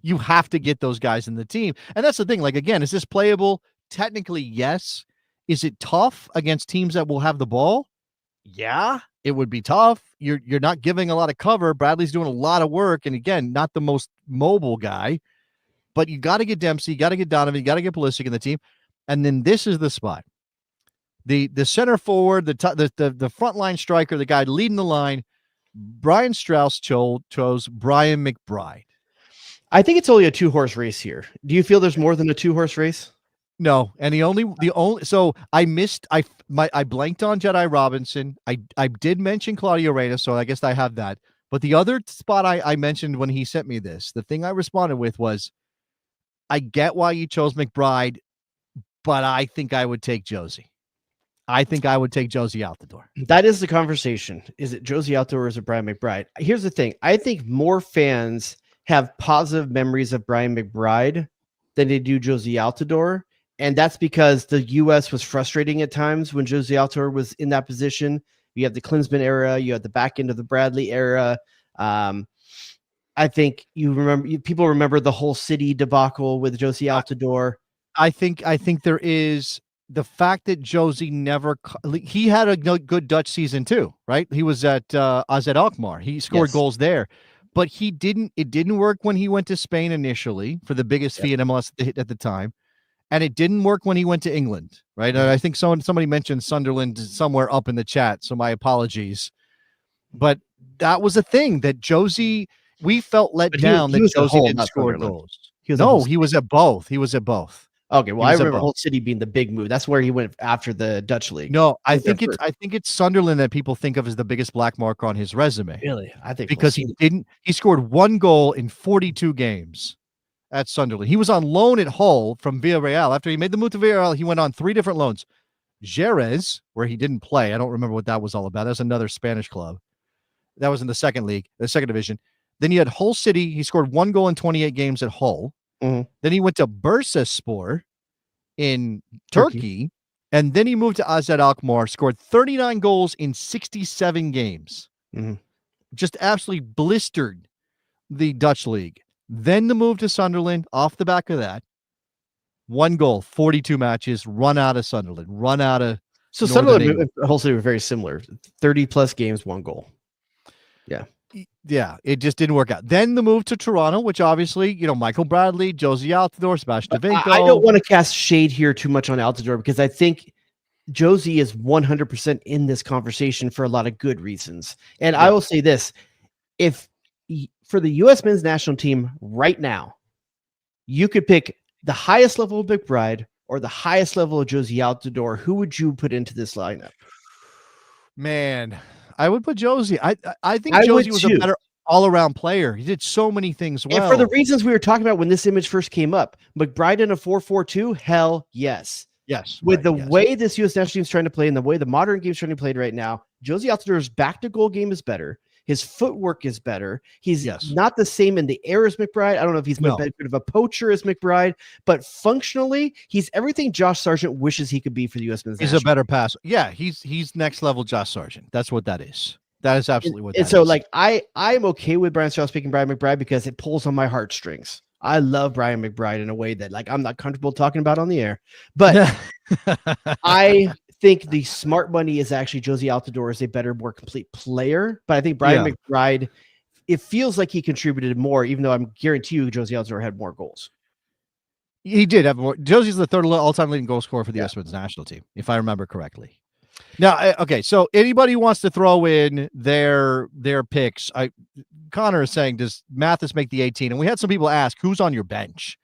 you have to get those guys in the team. And that's the thing. Like, again, is this playable? Technically, yes. Is it tough against teams that will have the ball? Yeah, it would be tough. You're not giving a lot of cover. Bradley's doing a lot of work, and again, not the most mobile guy. But you got to get Dempsey, you got to get Donovan, you got to get Pulisic in the team, and then this is the spot. The center forward, the frontline striker, the guy leading the line. Brian Strauss chose Brian McBride. I think it's only a 2-horse race here. Do you feel there's more than a 2-horse race? No, and the only so I blanked on Jedi Robinson. I did mention Claudio Reyna, so I guess I have that. But the other spot I mentioned when he sent me this, the thing I responded with was, I get why you chose McBride, but I think I would take Josie. I think I would take Josie out the door. That is the conversation. Is it Josie out the door or is it Brian McBride? Here's the thing. I think more fans have positive memories of Brian McBride than they do Josie Altidore. And that's because the U.S. was frustrating at times when Josie Altidore was in that position. You have the Klinsmann era. You have the back end of the Bradley era. I think people remember the whole City debacle with Josie Altidore. I think there is the fact that Josie he had a good Dutch season too, right? He was at AZ Alkmaar. He scored goals there, but it didn't work when he went to Spain initially for the biggest fee in MLS at the time. And it didn't work when he went to England, right? And I think somebody mentioned Sunderland somewhere up in the chat, so my apologies. But that was a thing that Josie, we felt let down that Josie didn't score goals. He was at both. He was at both. Okay, well, I remember Hull City being the big move. That's where he went after the Dutch league. No, I think it's Sunderland that people think of as the biggest black mark on his resume. Really? I think because he scored 1 goal in 42 games at Sunderland. He was on loan at Hull from Villarreal. After he made the move to Villarreal, he went on 3 different loans. Jerez, where he didn't play. I don't remember what that was all about. That's another Spanish club. That was in the second league, the second division. Then he had Hull City. He scored 1 goal in 28 games at Hull. Mm-hmm. Then he went to Bursaspor in Turkey. And then he moved to AZ Alkmaar, scored 39 goals in 67 games. Mm-hmm. Just absolutely blistered the Dutch league. Then the move to Sunderland off the back of that. 1 goal, 42 matches, run out of Sunderland, run out of. So Sunderland and Hull City were very similar. 30 plus games, 1 goal. Yeah. Yeah, it just didn't work out. Then the move to Toronto, which obviously, Michael Bradley, Josie Altidore, Sebastian Vinko. I don't want to cast shade here too much on Altidore because I think Josie is 100% in this conversation for a lot of good reasons. And I will say this, if for the U.S. men's national team right now, you could pick the highest level of McBride or the highest level of Josie Altidore, who would you put into this lineup? Man, I would put Josie. I think Josie was a better all-around player. He did so many things well. And for the reasons we were talking about when this image first came up, McBride in a 4-4-2, hell yes. Yes. With the way this U.S. national team is trying to play and the way the modern game is trying to play right now, Josie Altidore's back-to-goal game is better. His footwork is better. He's not the same in the air as McBride. I don't know if he's a bit of a poacher as McBride, but functionally, he's everything Josh Sargent wishes he could be for the U.S. men's national team. He's a better passer. Yeah, he's next level Josh Sargent. That's what that is. That is absolutely what that is. And so, like, I'm okay with Brian Strauss picking Brian McBride because it pulls on my heartstrings. I love Brian McBride in a way that, like, I'm not comfortable talking about on the air. But I think the smart money is actually Josie Altidore is a better, more complete player. But I think Brian McBride, it feels like he contributed more, even though I'm guarantee you Josie Altidore had more goals. He did have more. Josie's the 3rd all-time leading goal scorer for the U.S. men's national team, if I remember correctly. Now, okay, so anybody who wants to throw in their picks, Connor is saying, does Mathis make the 18? And we had some people ask, who's on your bench?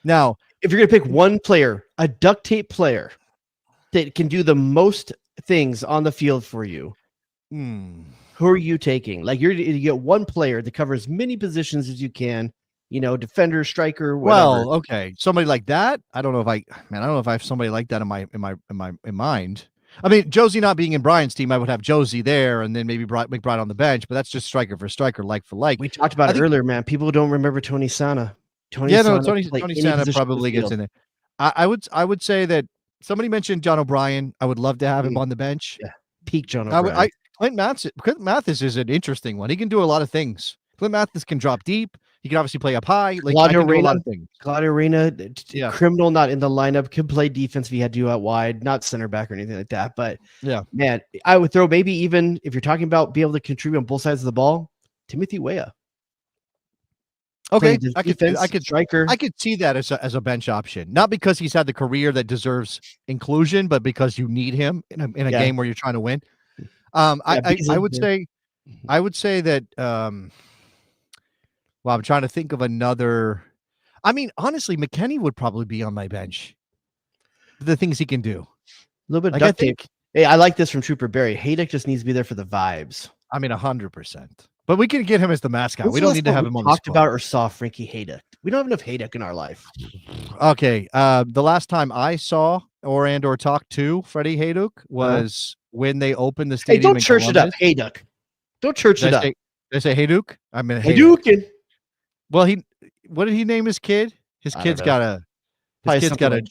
Now, if you're going to pick one player, a duct tape player that can do the most things on the field for you, who are you taking? Like, you get one player that covers as many positions as you can, defender, striker, whatever. Well, okay, somebody like that. I don't know if I have somebody like that in my mind. I mean, Josie not being in Brian's team, I would have Josie there and then maybe McBride on the bench, but that's just striker for striker, like for like. We talked about it earlier, man. People don't remember Tony Sana. Tony Sana probably gets in there. I would say that somebody mentioned John O'Brien. I would love to have him on the bench. Yeah, peak John O'Brien. Clint Mathis is an interesting one. He can do a lot of things. Clint Mathis can drop deep. He can obviously play up high. Like Claudio I can do a Reyna, lot of things. Claudio Reyna, Yeah. criminal, not in the lineup, could play defense if he had to out wide, not center back or anything like that. But yeah, man, I would throw maybe even if you're talking about be able to contribute on both sides of the ball, Timothy Weah. Okay, I could see that as a bench option, not because he's had the career that deserves inclusion, but because you need him in a game where you're trying to win. I would say that. Well, I'm trying to think of another. I mean, honestly, McKennie would probably be on my bench. The things he can do, a little bit of duct tape. Hey, I like this from Trooper Barry. Haydock just needs to be there for the vibes. I mean, 100%. But we can get him as the mascot. We don't need to have him on the spot. Talked about or saw Frankie Haydock. We don't have enough Haydock in our life. Okay. The last time I saw or talked to Freddie Haydock was when they opened the stadium. Hey, don't church it up, Haydock. Don't church it up. Did I say Haydock? I mean Haydock. Well, what did he name his kid? His kid's got a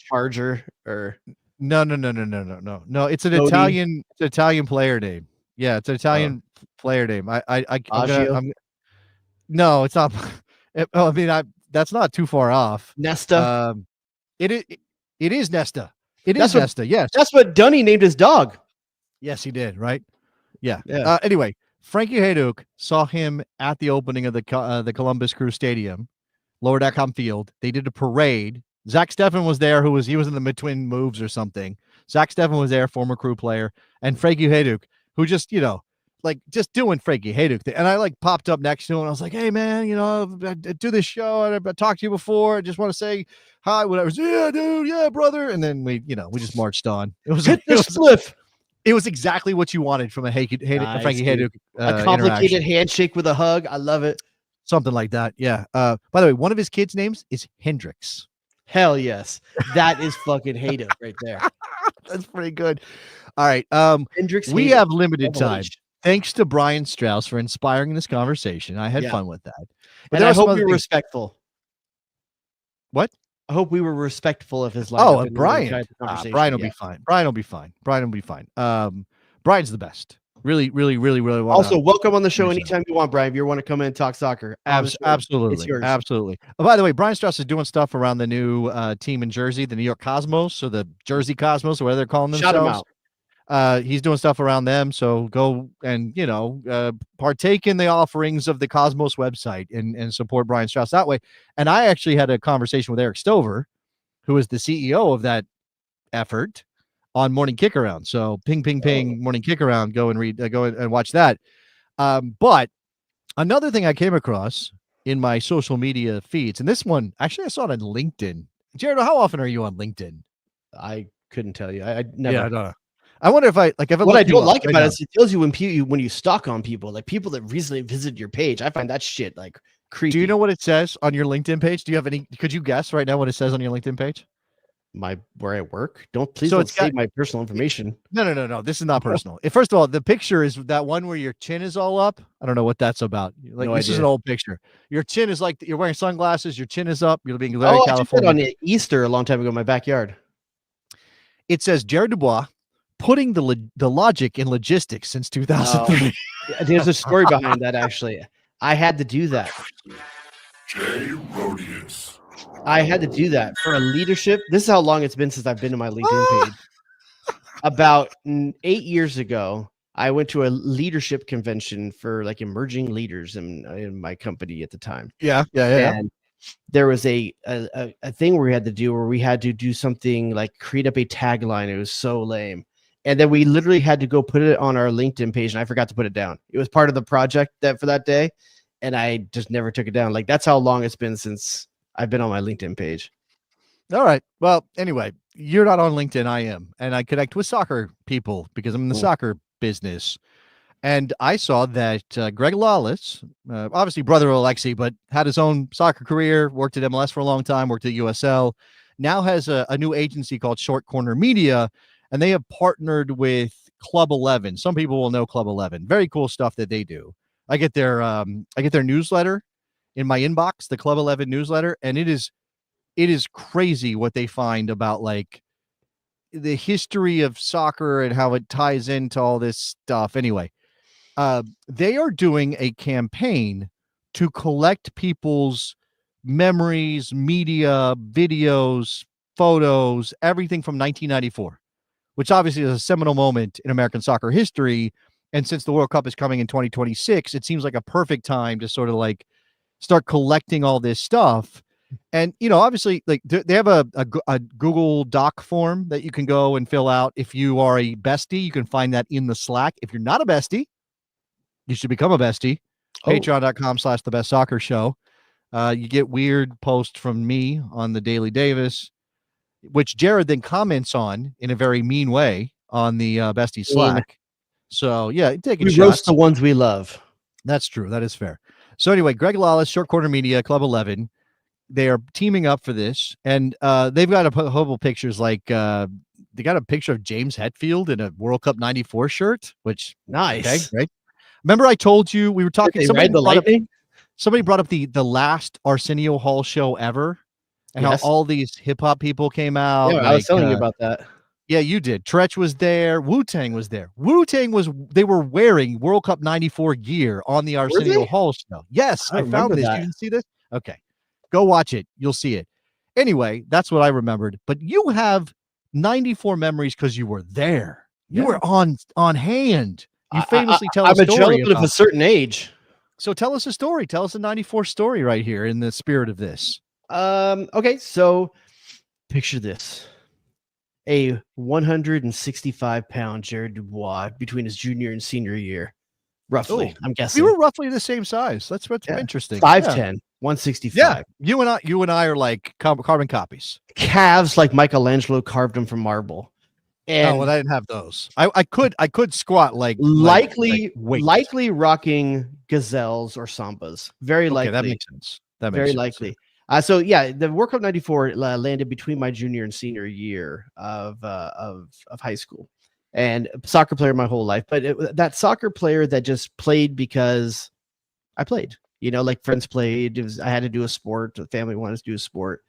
Charger or no. It's an Italian player name. Yeah, it's an Italian player name. No, it's not. I mean, that's not too far off. Nesta. It is Nesta. Nesta. Yes, that's what Dunny named his dog. Yes, he did. Right. Yeah. Anyway, Frankie Haydock saw him at the opening of the Columbus Crew Stadium, Lower.com Field. They did a parade. Zach Steffen was there, he was in the mid-twin moves or something. Zach Steffen was there, former Crew player, and Frankie Haydock, who just, just doing Frankie Haydock thing. And I popped up next to him and I was like, hey man, I do this show. I talked to you before. I just want to say hi, whatever. Yeah, dude. Yeah, brother. And then we just marched on. It was exactly what you wanted from a Frankie Haydock. A complicated handshake with a hug. I love it. Something like that. Yeah. By the way, one of his kids' names is Hendrix. Hell yes. That is fucking Haydock right there. That's pretty good. All right. Hendrix, we have limited time. Thanks to Brian Strauss for inspiring this conversation. I had fun with that. But I hope we were respectful. What? I hope we were respectful of his life. Oh, Brian. Brian will be fine. Brian will be fine. Brian's the best. Really. Also, welcome on the show anytime you want, Brian. If you want to come in and talk soccer, absolutely. Oh, by the way, Brian Strauss is doing stuff around the new team in Jersey, the New York Cosmos, or the Jersey Cosmos, or whatever they're calling themselves. Shout him out. He's doing stuff around them, so go and partake in the offerings of the Cosmos website and support Brian Strauss that way. And I actually had a conversation with Eric Stover, who is the CEO of that effort, on Morning Kick Around. So ping, Morning Kick Around. Go and watch that. But another thing I came across in my social media feeds, and this one actually I saw it on LinkedIn. Jared, how often are you on LinkedIn? I couldn't tell you. I never. Yeah, I don't know. I wonder if what I don't like about it is it tells you when you stalk on people, like people that recently visited your page. I find that shit like creepy. Do you know what it says on your LinkedIn page? Do you have any? Could you guess right now what it says on your LinkedIn page? Where I work. Don't say my personal information. No. This is not personal. First of all, the picture is that one where your chin is all up. I don't know what that's about. This is an old picture. Your chin is like you're wearing sunglasses. Your chin is up. You're being very California. I did that on Easter a long time ago in my backyard. It says Jared Dubois putting the logic in logistics since 2003. There's a story behind that. Actually, I had to do that. Jay Rodius. I had to do that for a leadership. This is how long it's been since I've been to my LinkedIn page. About 8 years ago, I went to a leadership convention for emerging leaders in my company at the time. Yeah. And there was a thing we had to do something like create up a tagline. It was so lame. And then we literally had to go put it on our LinkedIn page, and I forgot to put it down. It was part of the project for that day, and I just never took it down. That's how long it's been since I've been on my LinkedIn page. All right. Well, anyway, you're not on LinkedIn. I am. And I connect with soccer people because I'm in the soccer business. And I saw that Greg Lawless, obviously brother of Alexi, but had his own soccer career, worked at MLS for a long time, worked at USL, now has a new agency called Short Corner Media, and they have partnered with Club 11. Some people will know Club 11. Very cool stuff that they do. I get their newsletter in my inbox, the Club 11 newsletter, and it is crazy what they find about the history of soccer and how it ties into all this stuff. Anyway, they are doing a campaign to collect people's memories, media, videos, photos, everything from 1994, which obviously is a seminal moment in American soccer history. And since the World Cup is coming in 2026, it seems like a perfect time to sort of like start collecting all this stuff. And, you know, obviously, like they have a Google Doc form that you can go and fill out. If you are a bestie, you can find that in the Slack. If you're not a bestie, you should become a bestie. Patreon.com/The Best Soccer Show. You get weird posts from me on the Daily Davis, which Jared then comments on in a very mean way on the bestie Slack. So yeah, take it. We roast the ones we love. That's true. That is fair. So anyway, Greg Lawless, Short Corner Media, Club 11, they are teaming up for this, and they've got a couple pictures. Like they got a picture of James Hetfield in a World Cup '94 shirt, which nice, okay, right? Remember, I told you we were talking. Somebody brought up the last Arsenio Hall show ever, and how all these hip hop people came out. Yeah, like, I was telling you about that. Yeah, you did. Tretch was there. Wu-Tang was there. They were wearing World Cup '94 gear on the Arsenio Hall show. Yes, I found this. You didn't see this? Okay. Go watch it. You'll see it. Anyway, that's what I remembered. But you have 94 memories because you were there. You were on hand. You famously tell a story. I'm a gentleman of a certain age. So tell us a story. Tell us a 94 story right here in the spirit of this. Okay, so picture this. A 165-pound Jared Dubois between his junior and senior year, roughly. I'm guessing we were roughly the same size. That's what's interesting. 5'10", 165. Yeah, you and I are like carbon copies. Calves like Michelangelo carved them from marble. And well, I didn't have those. I could squat like likely rocking gazelles or sambas. Very likely. That makes sense. Very likely. So yeah, the World Cup '94 landed between my junior and senior year of high school, and soccer player my whole life. But that soccer player that just played because I played, you know, like friends played. I had to do a sport. The family wanted to do a sport.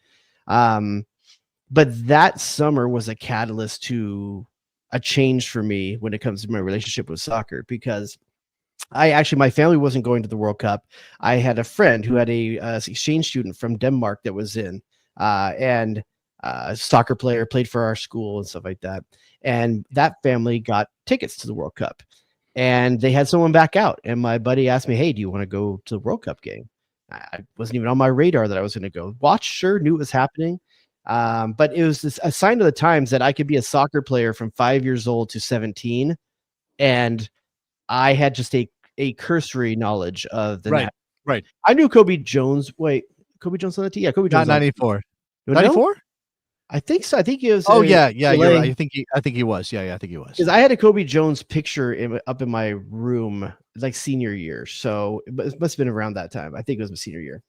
But that summer was a catalyst to a change for me when it comes to my relationship with soccer, because my family wasn't going to the World Cup. I had a friend who had a exchange student from Denmark that was in, and a soccer player, played for our school and stuff like that. And that family got tickets to the World Cup, and they had someone back out. And my buddy asked me, "Hey, do you want to go to the World Cup game?" I wasn't even on my radar that I was going to go watch. Sure, knew it was happening. But it was a sign of the times that I could be a soccer player from 5 years old to 17. And I had just a cursory knowledge of the net. Right. I knew Kobe Jones. Wait, Kobe Jones on the team? Yeah, Kobe Jones. Not 94. 94? I think so. I think he was. Oh yeah. You're right. I think he was. Yeah, I think he was. Because I had a Kobe Jones picture up in my room, like senior year. So it must have been around that time. I think it was my senior year.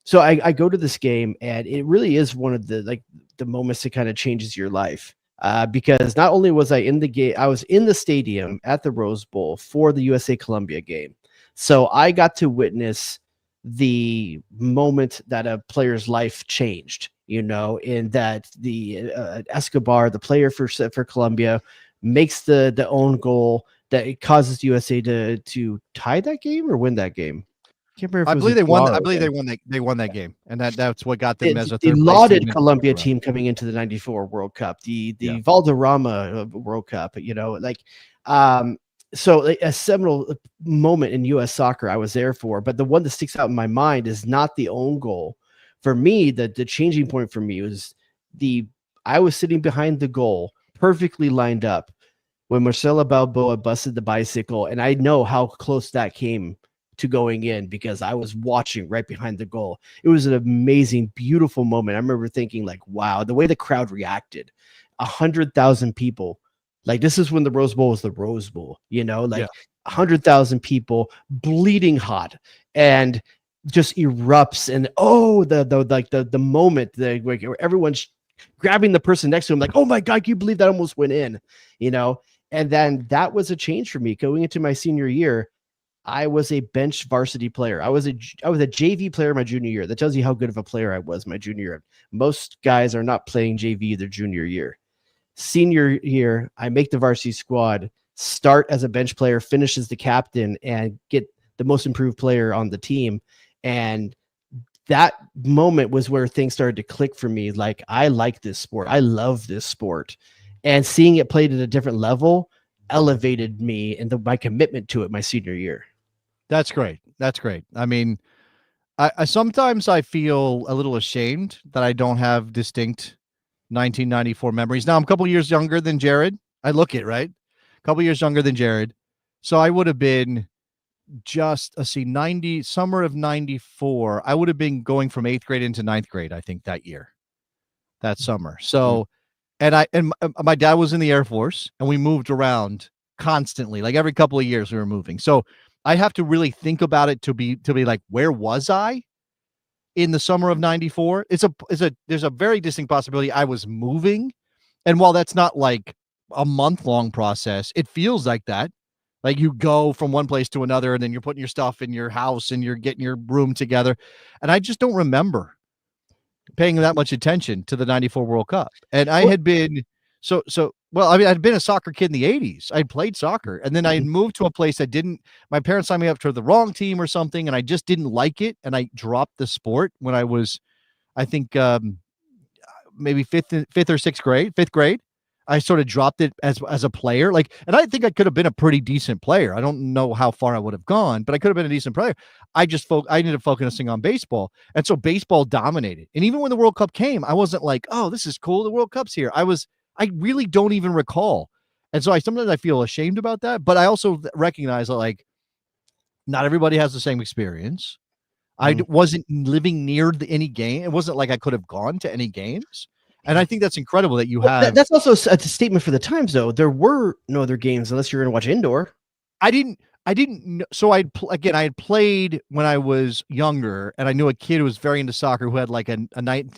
So I go to this game, and it really is one of the moments that kind of changes your life. Because not only was I in the game, I was in the stadium at the Rose Bowl for the USA Colombia game. So I got to witness the moment that a player's life changed, you know, in that the Escobar, the player for Colombia, makes the own goal that it causes USA to tie that game or win that game. I believe they won. I believe they won that game, and that's what got them as a third. The lauded Colombia team coming into the '94 World Cup, the Valderrama World Cup. You know, so a seminal moment in U.S. soccer I was there for. But the one that sticks out in my mind is not the own goal. For me, the changing point for me was I was sitting behind the goal, perfectly lined up, when Marcelo Balboa busted the bicycle, and I know how close that came to going in because I was watching right behind the goal. It was an amazing, beautiful moment. I remember thinking, like, wow, the way the crowd reacted. 100,000 people. Like, this is when the Rose Bowl was the Rose Bowl, you know, 100,000 people bleeding hot and just erupts. And the moment where everyone's grabbing the person next to him, like, oh my God, can you believe that almost went in, you know? And then that was a change for me going into my senior year. I was a bench varsity player. I was a JV player my junior year. That tells you how good of a player I was my junior year. Most guys are not playing JV their junior year. Senior year, I make the varsity squad, start as a bench player, finish as the captain, and get the most improved player on the team. And that moment was where things started to click for me. Like, I like this sport. I love this sport. And seeing it played at a different level elevated me and my commitment to it my senior year. That's great. That's great. I mean, I sometimes I feel a little ashamed that I don't have distinct 1994 memories. Now I'm a couple years younger than Jared. I look it, right? A couple years younger than Jared. So I would have been just, summer of 94. I would have been going from 8th grade into 9th grade, I think, that summer. So, and my dad was in the Air Force, and we moved around constantly. Like every couple of years we were moving. So I have to really think about it to be like, where was I in the summer of 94? There's a very distinct possibility I was moving. And while that's not like a month-long process, it feels like that. Like you go from one place to another, and then you're putting your stuff in your house and you're getting your room together. And I just don't remember paying that much attention to the 94 World Cup. And I had been I'd been a soccer kid in the 80s. I played soccer, and then I had moved to a place my parents signed me up to the wrong team or something, and I just didn't like it. And I dropped the sport when I was, I think, maybe fifth grade. I sort of dropped it as a player. Like, and I think I could have been a pretty decent player. I don't know how far I would have gone, but I could have been a decent player. I ended up focusing on baseball. And so baseball dominated. And even when the World Cup came, I wasn't like, oh, this is cool, the World Cup's here. I really don't even recall. And so sometimes I feel ashamed about that, but I also recognize that, like, not everybody has the same experience. I wasn't living near any game. It wasn't like I could have gone to any games. And I think that's incredible that you have. That's also a statement for the times, though. There were no other games unless you're going to watch indoor. I didn't. So I had played when I was younger, and I knew a kid who was very into soccer who had like an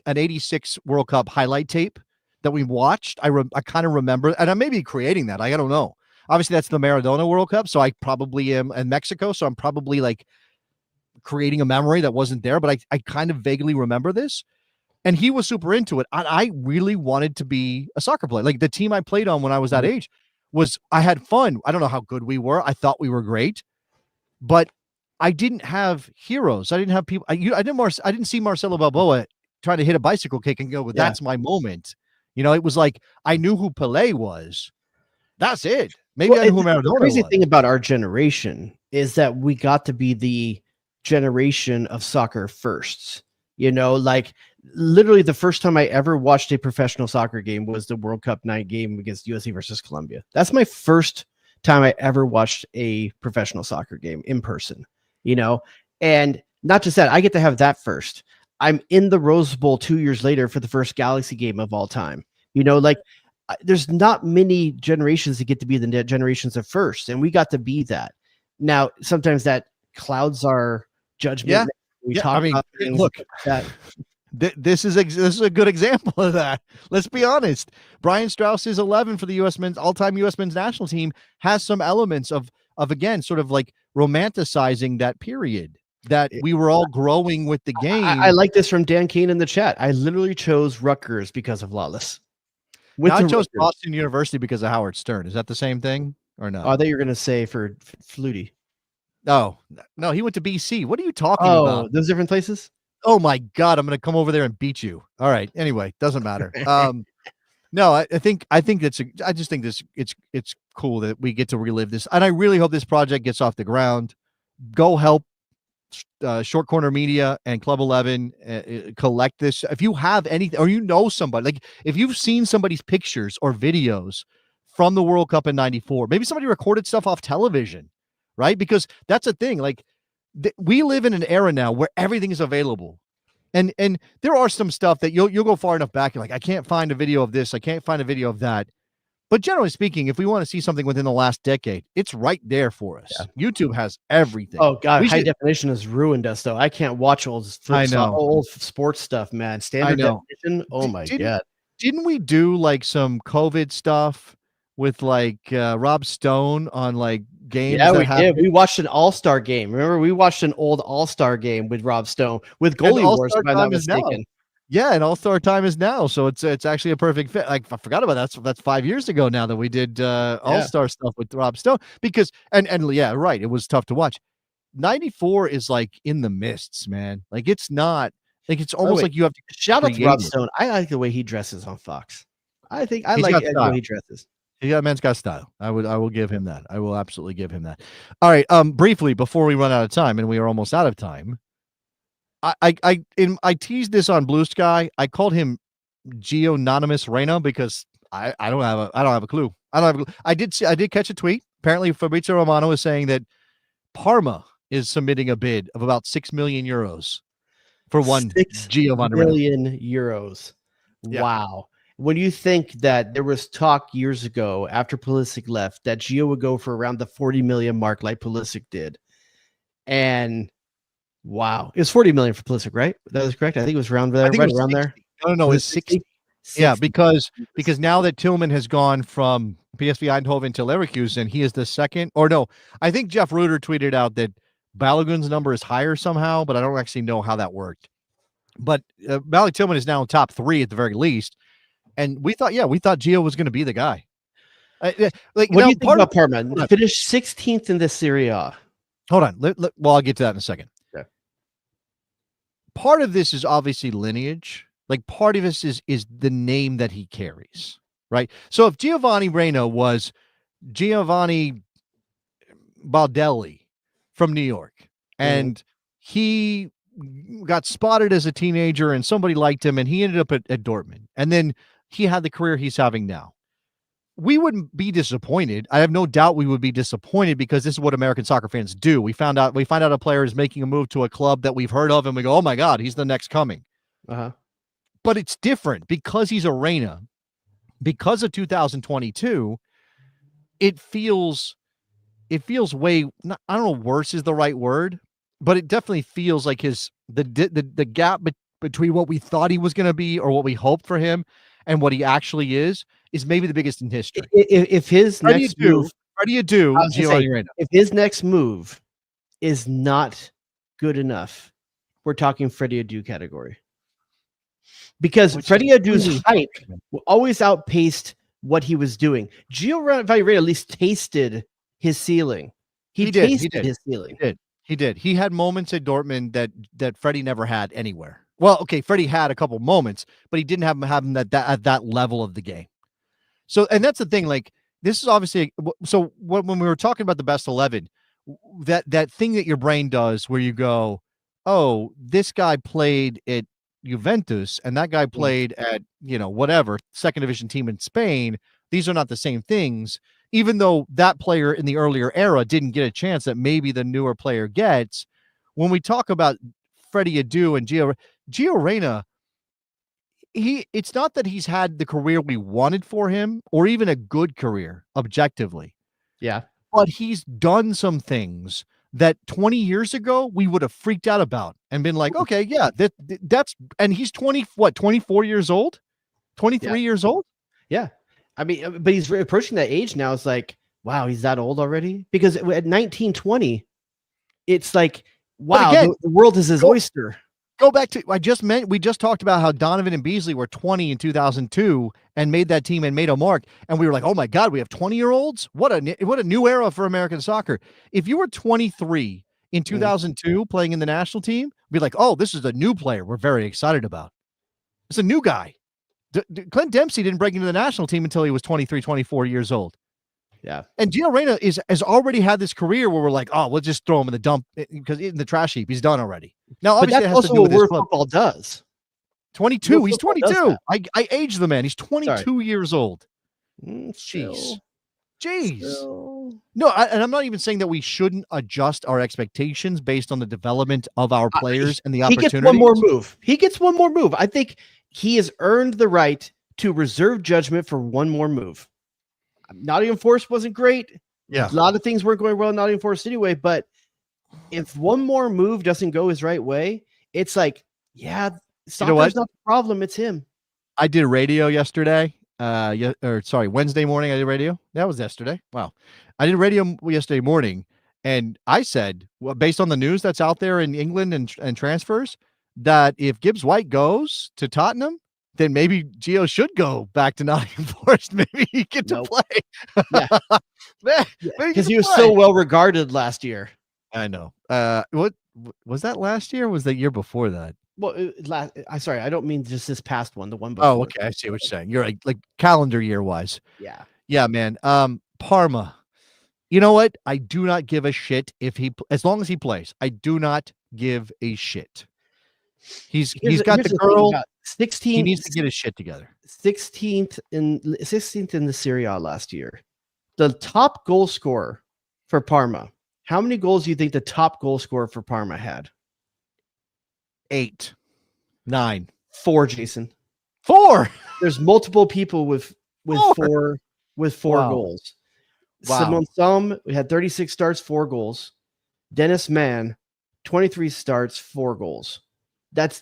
86 World Cup highlight tape that we watched. I kind of remember, and I may be creating that. I don't know. Obviously, that's the Maradona World Cup, so I probably am in Mexico. So I'm probably like creating a memory that wasn't there, but I kind of vaguely remember this. And he was super into it. I really wanted to be a soccer player. Like the team I played on when I was that age I had fun. I don't know how good we were. I thought we were great, but I didn't have heroes. I didn't have people. I didn't see Marcelo Balboa trying to hit a bicycle kick and go, that's my moment. You know, it was like, I knew who Pelé was. That's it. Maybe I knew who Maradona was. The crazy thing about our generation is that we got to be the generation of soccer firsts. You know, like literally the first time I ever watched a professional soccer game was the World Cup night game against USA versus Colombia. That's my first time I ever watched a professional soccer game in person, you know, and not just that, I get to have that first. I'm in the Rose Bowl 2 years later for the first Galaxy game of all time. You know, like there's not many generations that get to be the generations of first, and we got to be that. Now, sometimes that clouds our judgment. Yeah. We talk about things look, like that. This is a good example of that. Let's be honest. Brian Strauss's 11 for the all-time U.S. men's national team has some elements of again, sort of like romanticizing that period that we were all growing with the game. I like this from Dan Kane in the chat. I literally chose Rutgers because of Lawless. I chose Boston University because of Howard Stern. Is that the same thing or no? I thought you were going to say for Flutie. Oh, no, he went to BC. What are you talking about? Oh, those different places? Oh my God, I'm going to come over there and beat you. All right. Anyway, doesn't matter. No, I think it's cool that we get to relive this. And I really hope this project gets off the ground. Go help Short Corner Media and Club 11 collect this. If you have anything, or you know somebody, like if you've seen somebody's pictures or videos from the World Cup in 94, maybe somebody recorded stuff off television, right? Because that's a thing. Like we live in an era now where everything is available. And there are some stuff that you'll go far enough back. You're like, I can't find a video of this. I can't find a video of that. But generally speaking, if we want to see something within the last decade, it's right there for us. Yeah. YouTube has everything. Oh God, high definition has ruined us though. I can't watch old sports stuff, man. Standard definition. Oh my God. Didn't we do like some COVID stuff with like Rob Stone on like games? Yeah, we did. We watched an All-Star game. Remember, we watched an old All-Star game with Rob Stone with Goalie Wars, if I'm not mistaken. Yeah, and All-Star time is now, so it's actually a perfect fit. Like I forgot about that. So that's 5 years ago now that we did All-Star stuff with Rob Stone because and yeah, right. It was tough to watch. 94 is like in the mists, man. Like it's not like it's almost like you have to shout out to create Rod it. Stone. I like the way he dresses on Fox. I think I He's like got the style. way he dresses. Man's got style. I will give him that. I will absolutely give him that. All right. Briefly before we run out of time, and we are almost out of time. I teased this on Blue Sky. I called him Gio Reyna because I don't have a clue. I did catch a tweet. Apparently Fabrizio Romano is saying that Parma is submitting a bid of about 6 million euros for one Giovanni million euros. Yeah. Wow. When you think that there was talk years ago after Pulisic left that Gio would go for around the 40 million mark like Pulisic did. And wow. It was 40 million for Pulisic, right? That was correct. I think it was around there, right around 60. there. No, it's 60. Yeah, because now that Tillman has gone from PSV Eindhoven to Leverkusen, he is the second. Or no, I think Jeff Ruder tweeted out that Balogun's number is higher somehow, but I don't actually know how that worked. But Bally Tillman is now in top 3 at the very least, and we thought Gio was going to be the guy. What do you think about Parma? Finished 16th in the Serie A. Hold on. Well, I'll get to that in a second. Okay. Part of this is obviously lineage. Like part of this is the name that he carries, right? So if Giovanni Reyna was Giovanni Baldelli from New York, and he got spotted as a teenager and somebody liked him and he ended up at Dortmund, and then he had the career he's having now, we wouldn't be disappointed. I have no doubt we would be disappointed because this is what American soccer fans do. We find out a player is making a move to a club that we've heard of and we go, oh my God, he's the next coming. But it's different because he's a Reyna. Because of 2022, it feels way, I don't know, worse is the right word, but it definitely feels like the gap between what we thought he was going to be or what we hoped for him and what he actually is maybe the biggest in history. If his next move, if his next move is not good enough, we're talking Freddie Adu category. Because Freddie Adu's hype always outpaced what he was doing. Gio Reyna at least tasted his ceiling. He tasted his ceiling. He did. He had moments at Dortmund that Freddie never had anywhere. Well, okay, Freddie had a couple moments, but he didn't have him at that level of the game. So, and that's the thing. Like, this is obviously so. When we were talking about the best 11, that thing that your brain does, where you go, "Oh, this guy played at Juventus and that guy played at whatever second division team in Spain." These are not the same things, even though that player in the earlier era didn't get a chance that maybe the newer player gets. When we talk about Freddie Adu and Gio Reyna, it's not that he's had the career we wanted for him or even a good career objectively. Yeah. But he's done some things that 20 years ago we would have freaked out about and been like, okay, yeah, that's, and he's 24 years old, 23 years old. Yeah. I mean, but he's approaching that age now. It's like, wow, he's that old already? Because at 1920, it's like, wow, again, the world is his oyster. Go back to, we just talked about how Donovan and Beasley were 20 in 2002 and made that team and made a mark. And we were like, oh my God, we have 20-year-olds. What a new era for American soccer. If you were 23 in 2002 playing in the national team, we'd be like, oh, this is a new player we're very excited about. It's a new guy. Clint Dempsey didn't break into the national team until he was 23, 24 years old. Yeah. And Gio Reyna has already had this career where we're like, oh, we'll just throw him in the dump because in the trash heap, he's done already. Now, obviously, that's also what football does. 22. He's 22. I aged the man. He's 22 years old. Jeez. No, and I'm not even saying that we shouldn't adjust our expectations based on the development of our players and the opportunities. He gets one more move. I think he has earned the right to reserve judgment for one more move. Nottingham Forest wasn't great. Yeah. A lot of things weren't going well in Nottingham Forest anyway, but if one more move doesn't go his right way, it's like, yeah, soccer's not the problem. It's him. I did radio yesterday. Wednesday morning I did radio. That was yesterday. Wow. I did radio yesterday morning, and I said, well, based on the news that's out there in England and transfers, that if Gibbs White goes to Tottenham, then maybe Gio should go back to Nottingham Forest. Maybe he get to play. Because he was so well regarded last year. I know. What was that last year? Or was that year before that? Well, I'm sorry, I don't mean just this past one, the one before. Oh, okay. I see what you're saying. You're like calendar year wise. Yeah. Yeah, man. Parma. You know what? I do not give a shit as long as he plays. I do not give a shit. He's got the girl. 16. He needs to get his shit together. 16th in the Serie A last year. The top goal scorer for Parma. How many goals do you think the top goal scorer for Parma had? 8, 9, 4, Jason. 4. There's multiple people with 4 Wow. goals. Wow. Simon Thum, we had 36 starts, 4 goals. Dennis Mann, 23 starts, 4 goals. That's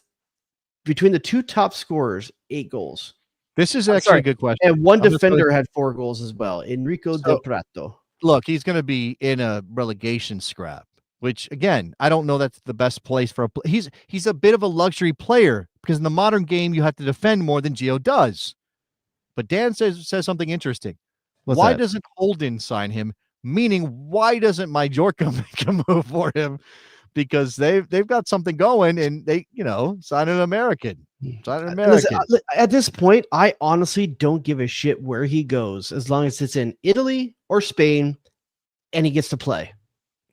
between the 2 top scorers, 8 goals. This is actually a good question. And one defender had 4 goals as well. Enrico Del Prato. Look, he's going to be in a relegation scrap, which again, I don't know that's the best place for he's a bit of a luxury player because in the modern game you have to defend more than Gio does. But Dan says something interesting. Why doesn't Holden sign him? Meaning, why doesn't Majorca make a move for him? Because they've got something going, and they sign an American. Listen, at this point, I honestly don't give a shit where he goes as long as it's in Italy or Spain, and he gets to play.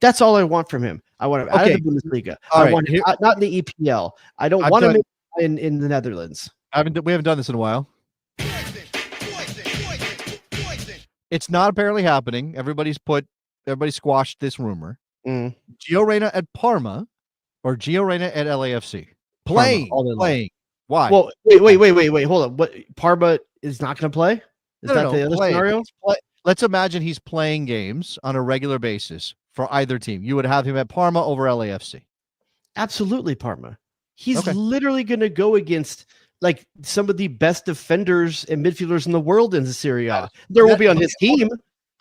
That's all I want from him. I want him out of the Bundesliga. I want him not in the EPL. I don't want him in the Netherlands. We haven't done this in a while. It's not apparently happening. Everybody squashed this rumor. Gio Reyna at Parma or Gio Reyna at LAFC? Playing. Why? Well, wait. Hold on. What, Parma is not going to play? Is that the other scenario? Let's imagine he's playing games on a regular basis for either team. You would have him at Parma over LAFC. Absolutely, Parma. He's literally going to go against like some of the best defenders and midfielders in the world in the Serie A. There will be on his team,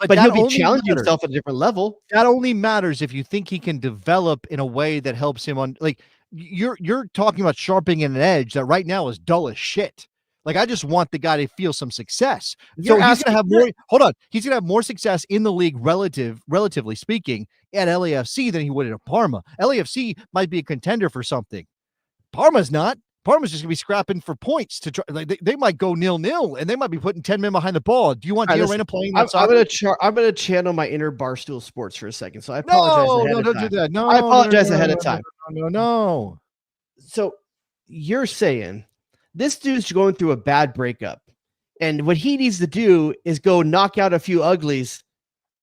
but he'll be challenging himself at a different level. That only matters if you think he can develop in a way that helps him on. Like you're talking about sharpening an edge that right now is dull as shit. Like I just want the guy to feel some success. So he's gonna have more. Hold on, he's gonna have more success in the league, relatively speaking, at LAFC than he would at Parma. LAFC might be a contender for something. Parma's not. Parma's just gonna be scrapping for points to try. Like they might go 0-0, and they might be putting 10 men behind the ball. Do you want Gio Reyna playing? I'm gonna channel my inner Barstool Sports for a second. So I apologize. No, don't do that. No, I apologize ahead of time. No. So you're saying this dude's going through a bad breakup, and what he needs to do is go knock out a few uglies,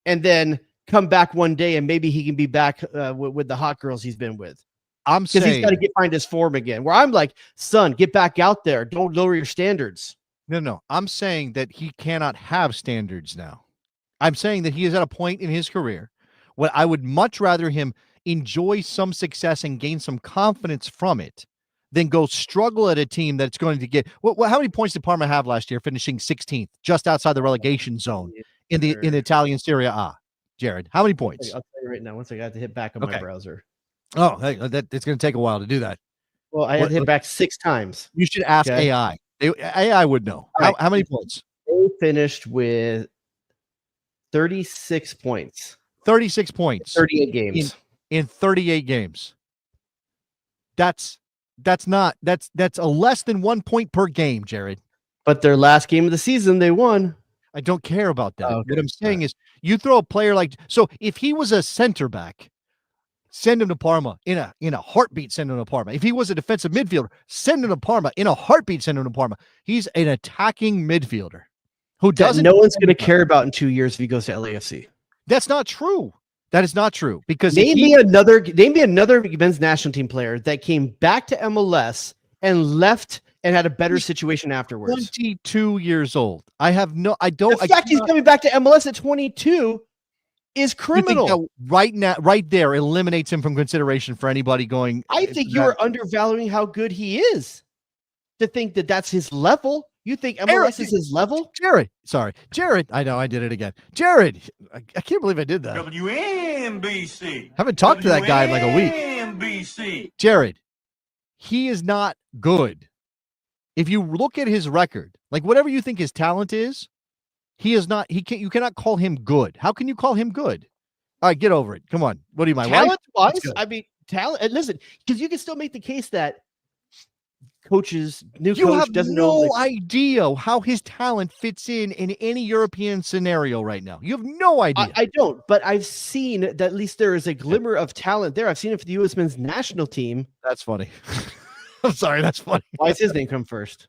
and then come back one day, and maybe he can be back with the hot girls he's been with. I'm saying he's got to find his form again. Where I'm like, son, get back out there. Don't lower your standards. No. I'm saying that he cannot have standards now. I'm saying that he is at a point in his career where I would much rather him enjoy some success and gain some confidence from it than go struggle at a team that's going to get. How many points did Parma have last year, finishing 16th, just outside the relegation zone in the Italian Serie A? Jared, how many points? I'll tell you right now. Once I got to hit back on my browser. Oh, hey, it's going to take a while to do that. Well, I had to hit back 6 times. You should ask AI. AI would know. How many points? They finished with 36 points. 36 points. 38 games. In 38 games. That's a less than 1 point per game, Jared. But their last game of the season, they won. I don't care about that. What I'm saying is you throw a player so if he was a center back, send him to Parma in a heartbeat. Send him to Parma. If he was a defensive midfielder, send him to Parma in a heartbeat. Send him to Parma. He's an attacking midfielder who doesn't. No one's going to care about in 2 years if he goes to LAFC. That's not true. That is not true because name me another men's national team player that came back to MLS and left and had a better situation afterwards. 22 years old. The fact he's coming back to MLS at 22. Is criminal. Right there eliminates him from consideration for anybody going. I think you're undervaluing how good he is to think that that's his level. You think MLS is his level? Jared. I know I did it again. Jared, I can't believe I did that. WNBC. Haven't talked to that guy in like a week. WNBC. Jared, he is not good. If you look at his record, like whatever you think his talent is, he is not. You cannot call him good. How can you call him good? All right, get over it. Come on. What do you mind? Talent-wise, I mean, talent. And listen, because you can still make the case that coaches, new you coach have doesn't no know idea how his talent fits in any European scenario right now. You have no idea. I don't, but I've seen that at least there is a glimmer of talent there. I've seen it for the U.S. men's national team. That's funny. I'm sorry, that's funny. Why does his name come first?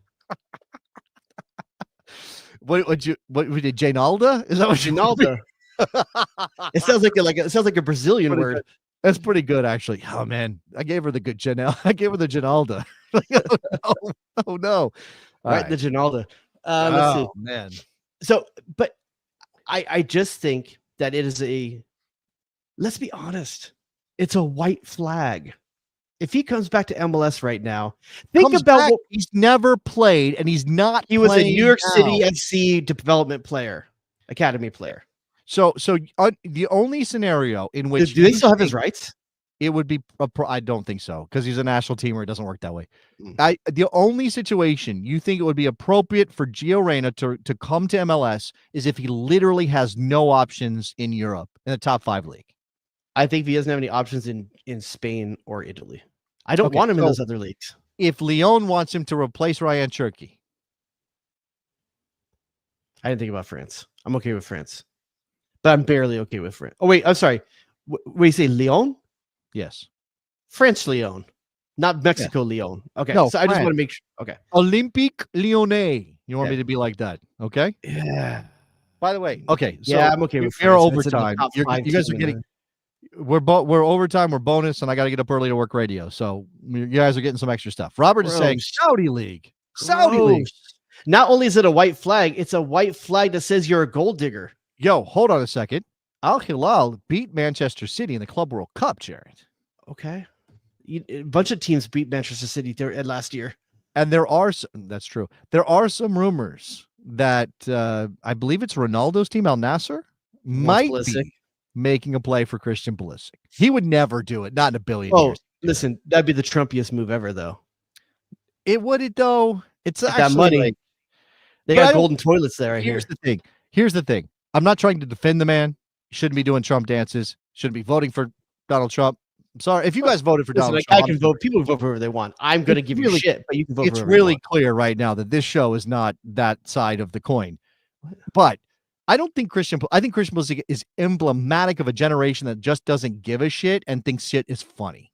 What we did? Janalda? Is that what Janalda? It sounds like a Brazilian pretty word. Good. That's pretty good, actually. Oh man, I gave her the good Janelle. I gave her the Janalda. Oh no! Right, the Janalda. Let's see, man. So, but I just think that it is let's be honest, it's a white flag. If he comes back to MLS right now, think about what he's never played, and he's not. He was a New York City FC development player, academy player. So the only scenario in which do they still have his rights? It would be I don't think so, because he's a national teamer. It doesn't work that way. The only situation you think it would be appropriate for Gio Reyna to come to MLS is if he literally has no options in Europe in the top 5 league. I think he doesn't have any options in Spain or Italy. I don't want him in those other leagues. If Lyon wants him to replace Ryan Cherki, I didn't think about France. I'm okay with France, but I'm barely okay with France. Oh wait, I'm sorry. What you say, Lyon? Yes, French Lyon, not Mexico Lyon. Okay, no, so I just want to make sure. Okay, Olympique Lyonnais. You want me to be like that? Okay. Yeah. By the way, okay. So yeah, I'm okay with fair France. overtime. You guys are getting. We're overtime. We're bonus, and I got to get up early to work radio. So you guys are getting some extra stuff. Robert is saying Saudi League. Saudi League. Not only is it a white flag, it's a white flag that says you're a gold digger. Yo, hold on a second. Al Hilal beat Manchester City in the Club World Cup, Jared. Okay. A bunch of teams beat Manchester City last year. And that's true. There are some rumors that I believe it's Ronaldo's team, Al Nassr, might be making a play for Christian Pulisic. He would never do it. Not in a billion years. Listen, that'd be the Trumpiest move ever, though. Would it, though? It's actually that money. They got golden toilets there. Here's the thing. I'm not trying to defend the man. He shouldn't be doing Trump dances. Shouldn't be voting for Donald Trump. I'm sorry. If you guys voted for Donald Trump, I can vote. People vote for whoever they want. I'm going to give you shit, but you can vote for whoever It's really clear right now that this show is not that side of the coin. But I think Christian Pulisic is emblematic of a generation that just doesn't give a shit and thinks shit is funny.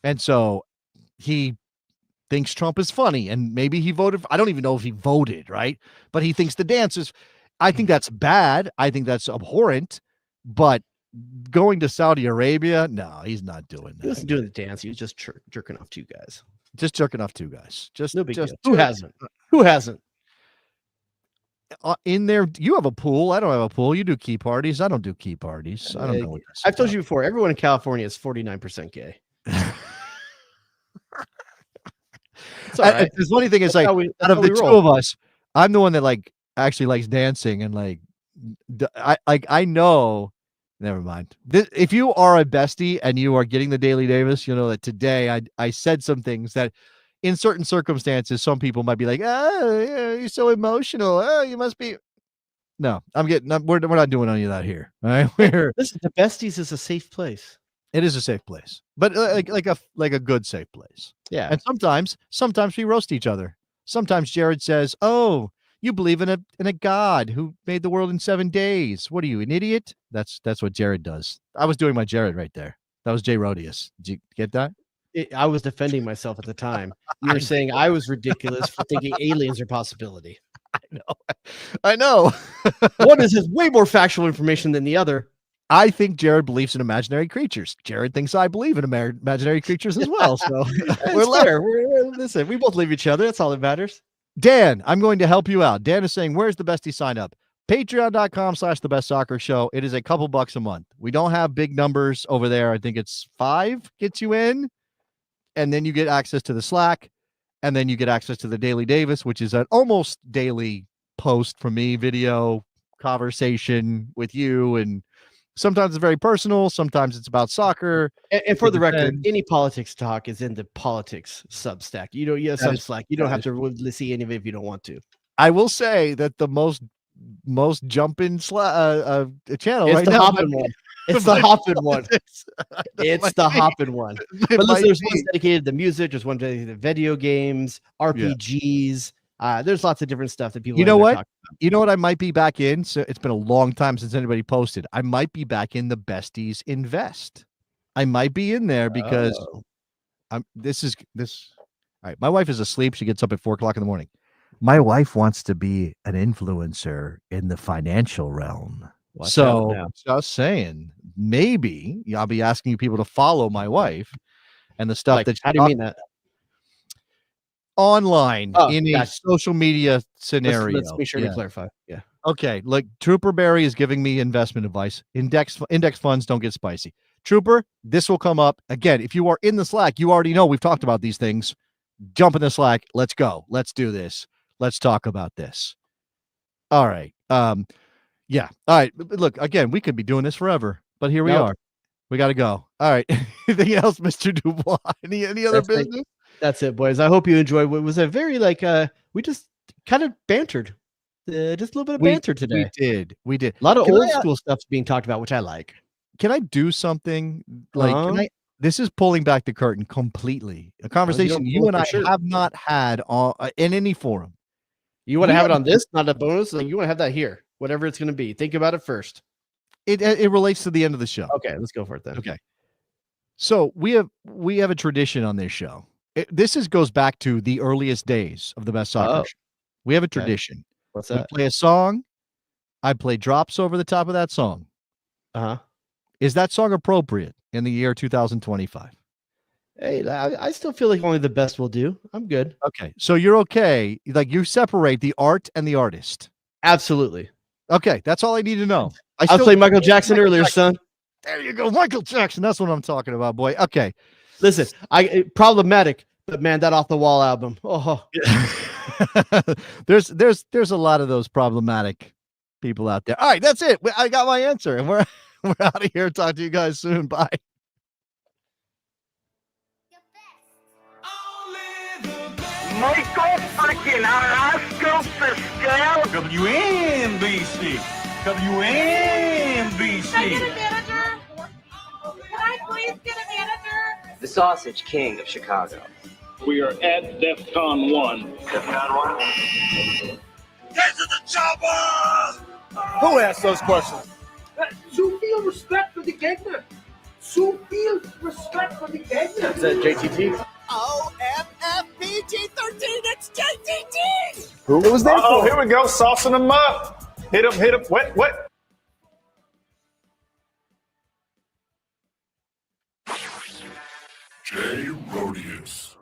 And so he thinks Trump is funny, and maybe he voted. I don't even know if he voted, right? But he thinks the dance is. I think that's bad. I think that's abhorrent. But going to Saudi Arabia, no, he's not doing that. He wasn't doing the dance. He was just jerking off 2 guys. Just jerking off 2 guys. Just no big deal. Who hasn't? Who hasn't? In there, you have a pool. I don't have a pool. You do key parties. I don't do key parties. I don't know what I've told you before. Everyone in California is 49% gay. The funny thing is, like, out of the 2 of us, I'm the one that actually likes dancing, and I know. Never mind. If you are a bestie and you are getting the Daily Davis, you know that today I said some things that, in certain circumstances, some people might be like, "Oh, yeah, you're so emotional. Oh, you must be." No, we're not doing any of that here. All right, listen. The besties is a safe place. It is a safe place, but like a good safe place. Yeah. And sometimes we roast each other. Sometimes Jared says, "Oh, you believe in a God who made the world in 7 days. What are you, an idiot?" That's what Jared does. I was doing my Jared right there. That was Jay Rodius. Did you get that? I was defending myself at the time. You were saying I was ridiculous for thinking aliens are a possibility. I know. One is way more factual information than the other. I think Jared believes in imaginary creatures. Jared thinks I believe in imaginary creatures as well. So we're there. Listen, we both believe each other. That's all that matters. Dan, I'm going to help you out. Dan is saying, where's the bestie sign up? Patreon.com/thebestsoccershow. It is a couple bucks a month. We don't have big numbers over there. I think it's 5 gets you in, and then you get access to the Slack, and then you get access to the Daily Davis, which is an almost daily post from me, video conversation with you, and sometimes it's very personal. Sometimes it's about soccer. And for the record, any politics talk is in the politics Substack. You have some Slack. You don't have to see any of it if you don't want to. I will say that the most jumping channel it's right the now. one. It's the hopping one. It's the hopping one. But listen, there's one dedicated to music. There's one dedicated to video games, RPGs. There's lots of different stuff that people. You know what? You know what? I might be back in. So it's been a long time since anybody posted. I might be back in the Besties Invest. I might be in there because this. All right. My wife is asleep. She gets up at 4 o'clock in the morning. My wife wants to be an influencer in the financial realm. Just saying, maybe I'll be asking you people to follow my wife and the stuff that. How do you mean that? Online in a social media scenario. Let's be sure to clarify. Yeah. Okay. Look, Trooper Barry is giving me investment advice. Index funds don't get spicy. Trooper, this will come up again. If you are in the Slack, you already know we've talked about these things. Jump in the Slack. Let's go. Let's do this. Let's talk about this. All right. Yeah. All right. Look, again, we could be doing this forever, but here we are. We got to go. All right. Anything else, Mr. Dubois? Any other business? That's it, boys. I hope you enjoyed what was a very we just kind of bantered. Just a little bit of banter today. We did. A lot of old school stuff's being talked about, which I like. Can I do something? This is pulling back the curtain completely. A conversation you and I have not had in any forum. You want to have it on this, not a bonus? Like you want to have that here, whatever it's going to be. Think about it first. It relates to the end of the show. Okay, let's go for it then. Okay. So we have a tradition on this show. This goes back to the earliest days of the Best Soccer Show. We have a tradition. What's that? We play a song. I play drops over the top of that song. Is that song appropriate in the year 2025? Hey, I still feel like only the best will do. I'm good. Okay. So you're okay. Like you separate the art and the artist. Absolutely. Okay. That's all I need to know. I played Michael Jackson earlier, son. There you go. Michael Jackson. That's what I'm talking about, boy. Okay. Listen, problematic, but man, that Off the Wall album. Oh, there's a lot of those problematic people out there. All right. That's it. I got my answer and we're out of here. Talk to you guys soon. Bye. Michael freaking Oscar Fiscal. WNBC. WNBC. Can I get a manager? Can I please get a manager? The Sausage King of Chicago. We are at DEFCON 1. DEFCON 1. Get to the chopper! Who asked those questions? To feel respect for the Gegner. To feel respect for the Gegner. Is that JTT? OMFPG-13, it's JTT! Who was that? Oh, here we go. Saucing them up. Hit him. What? Jay Rodius.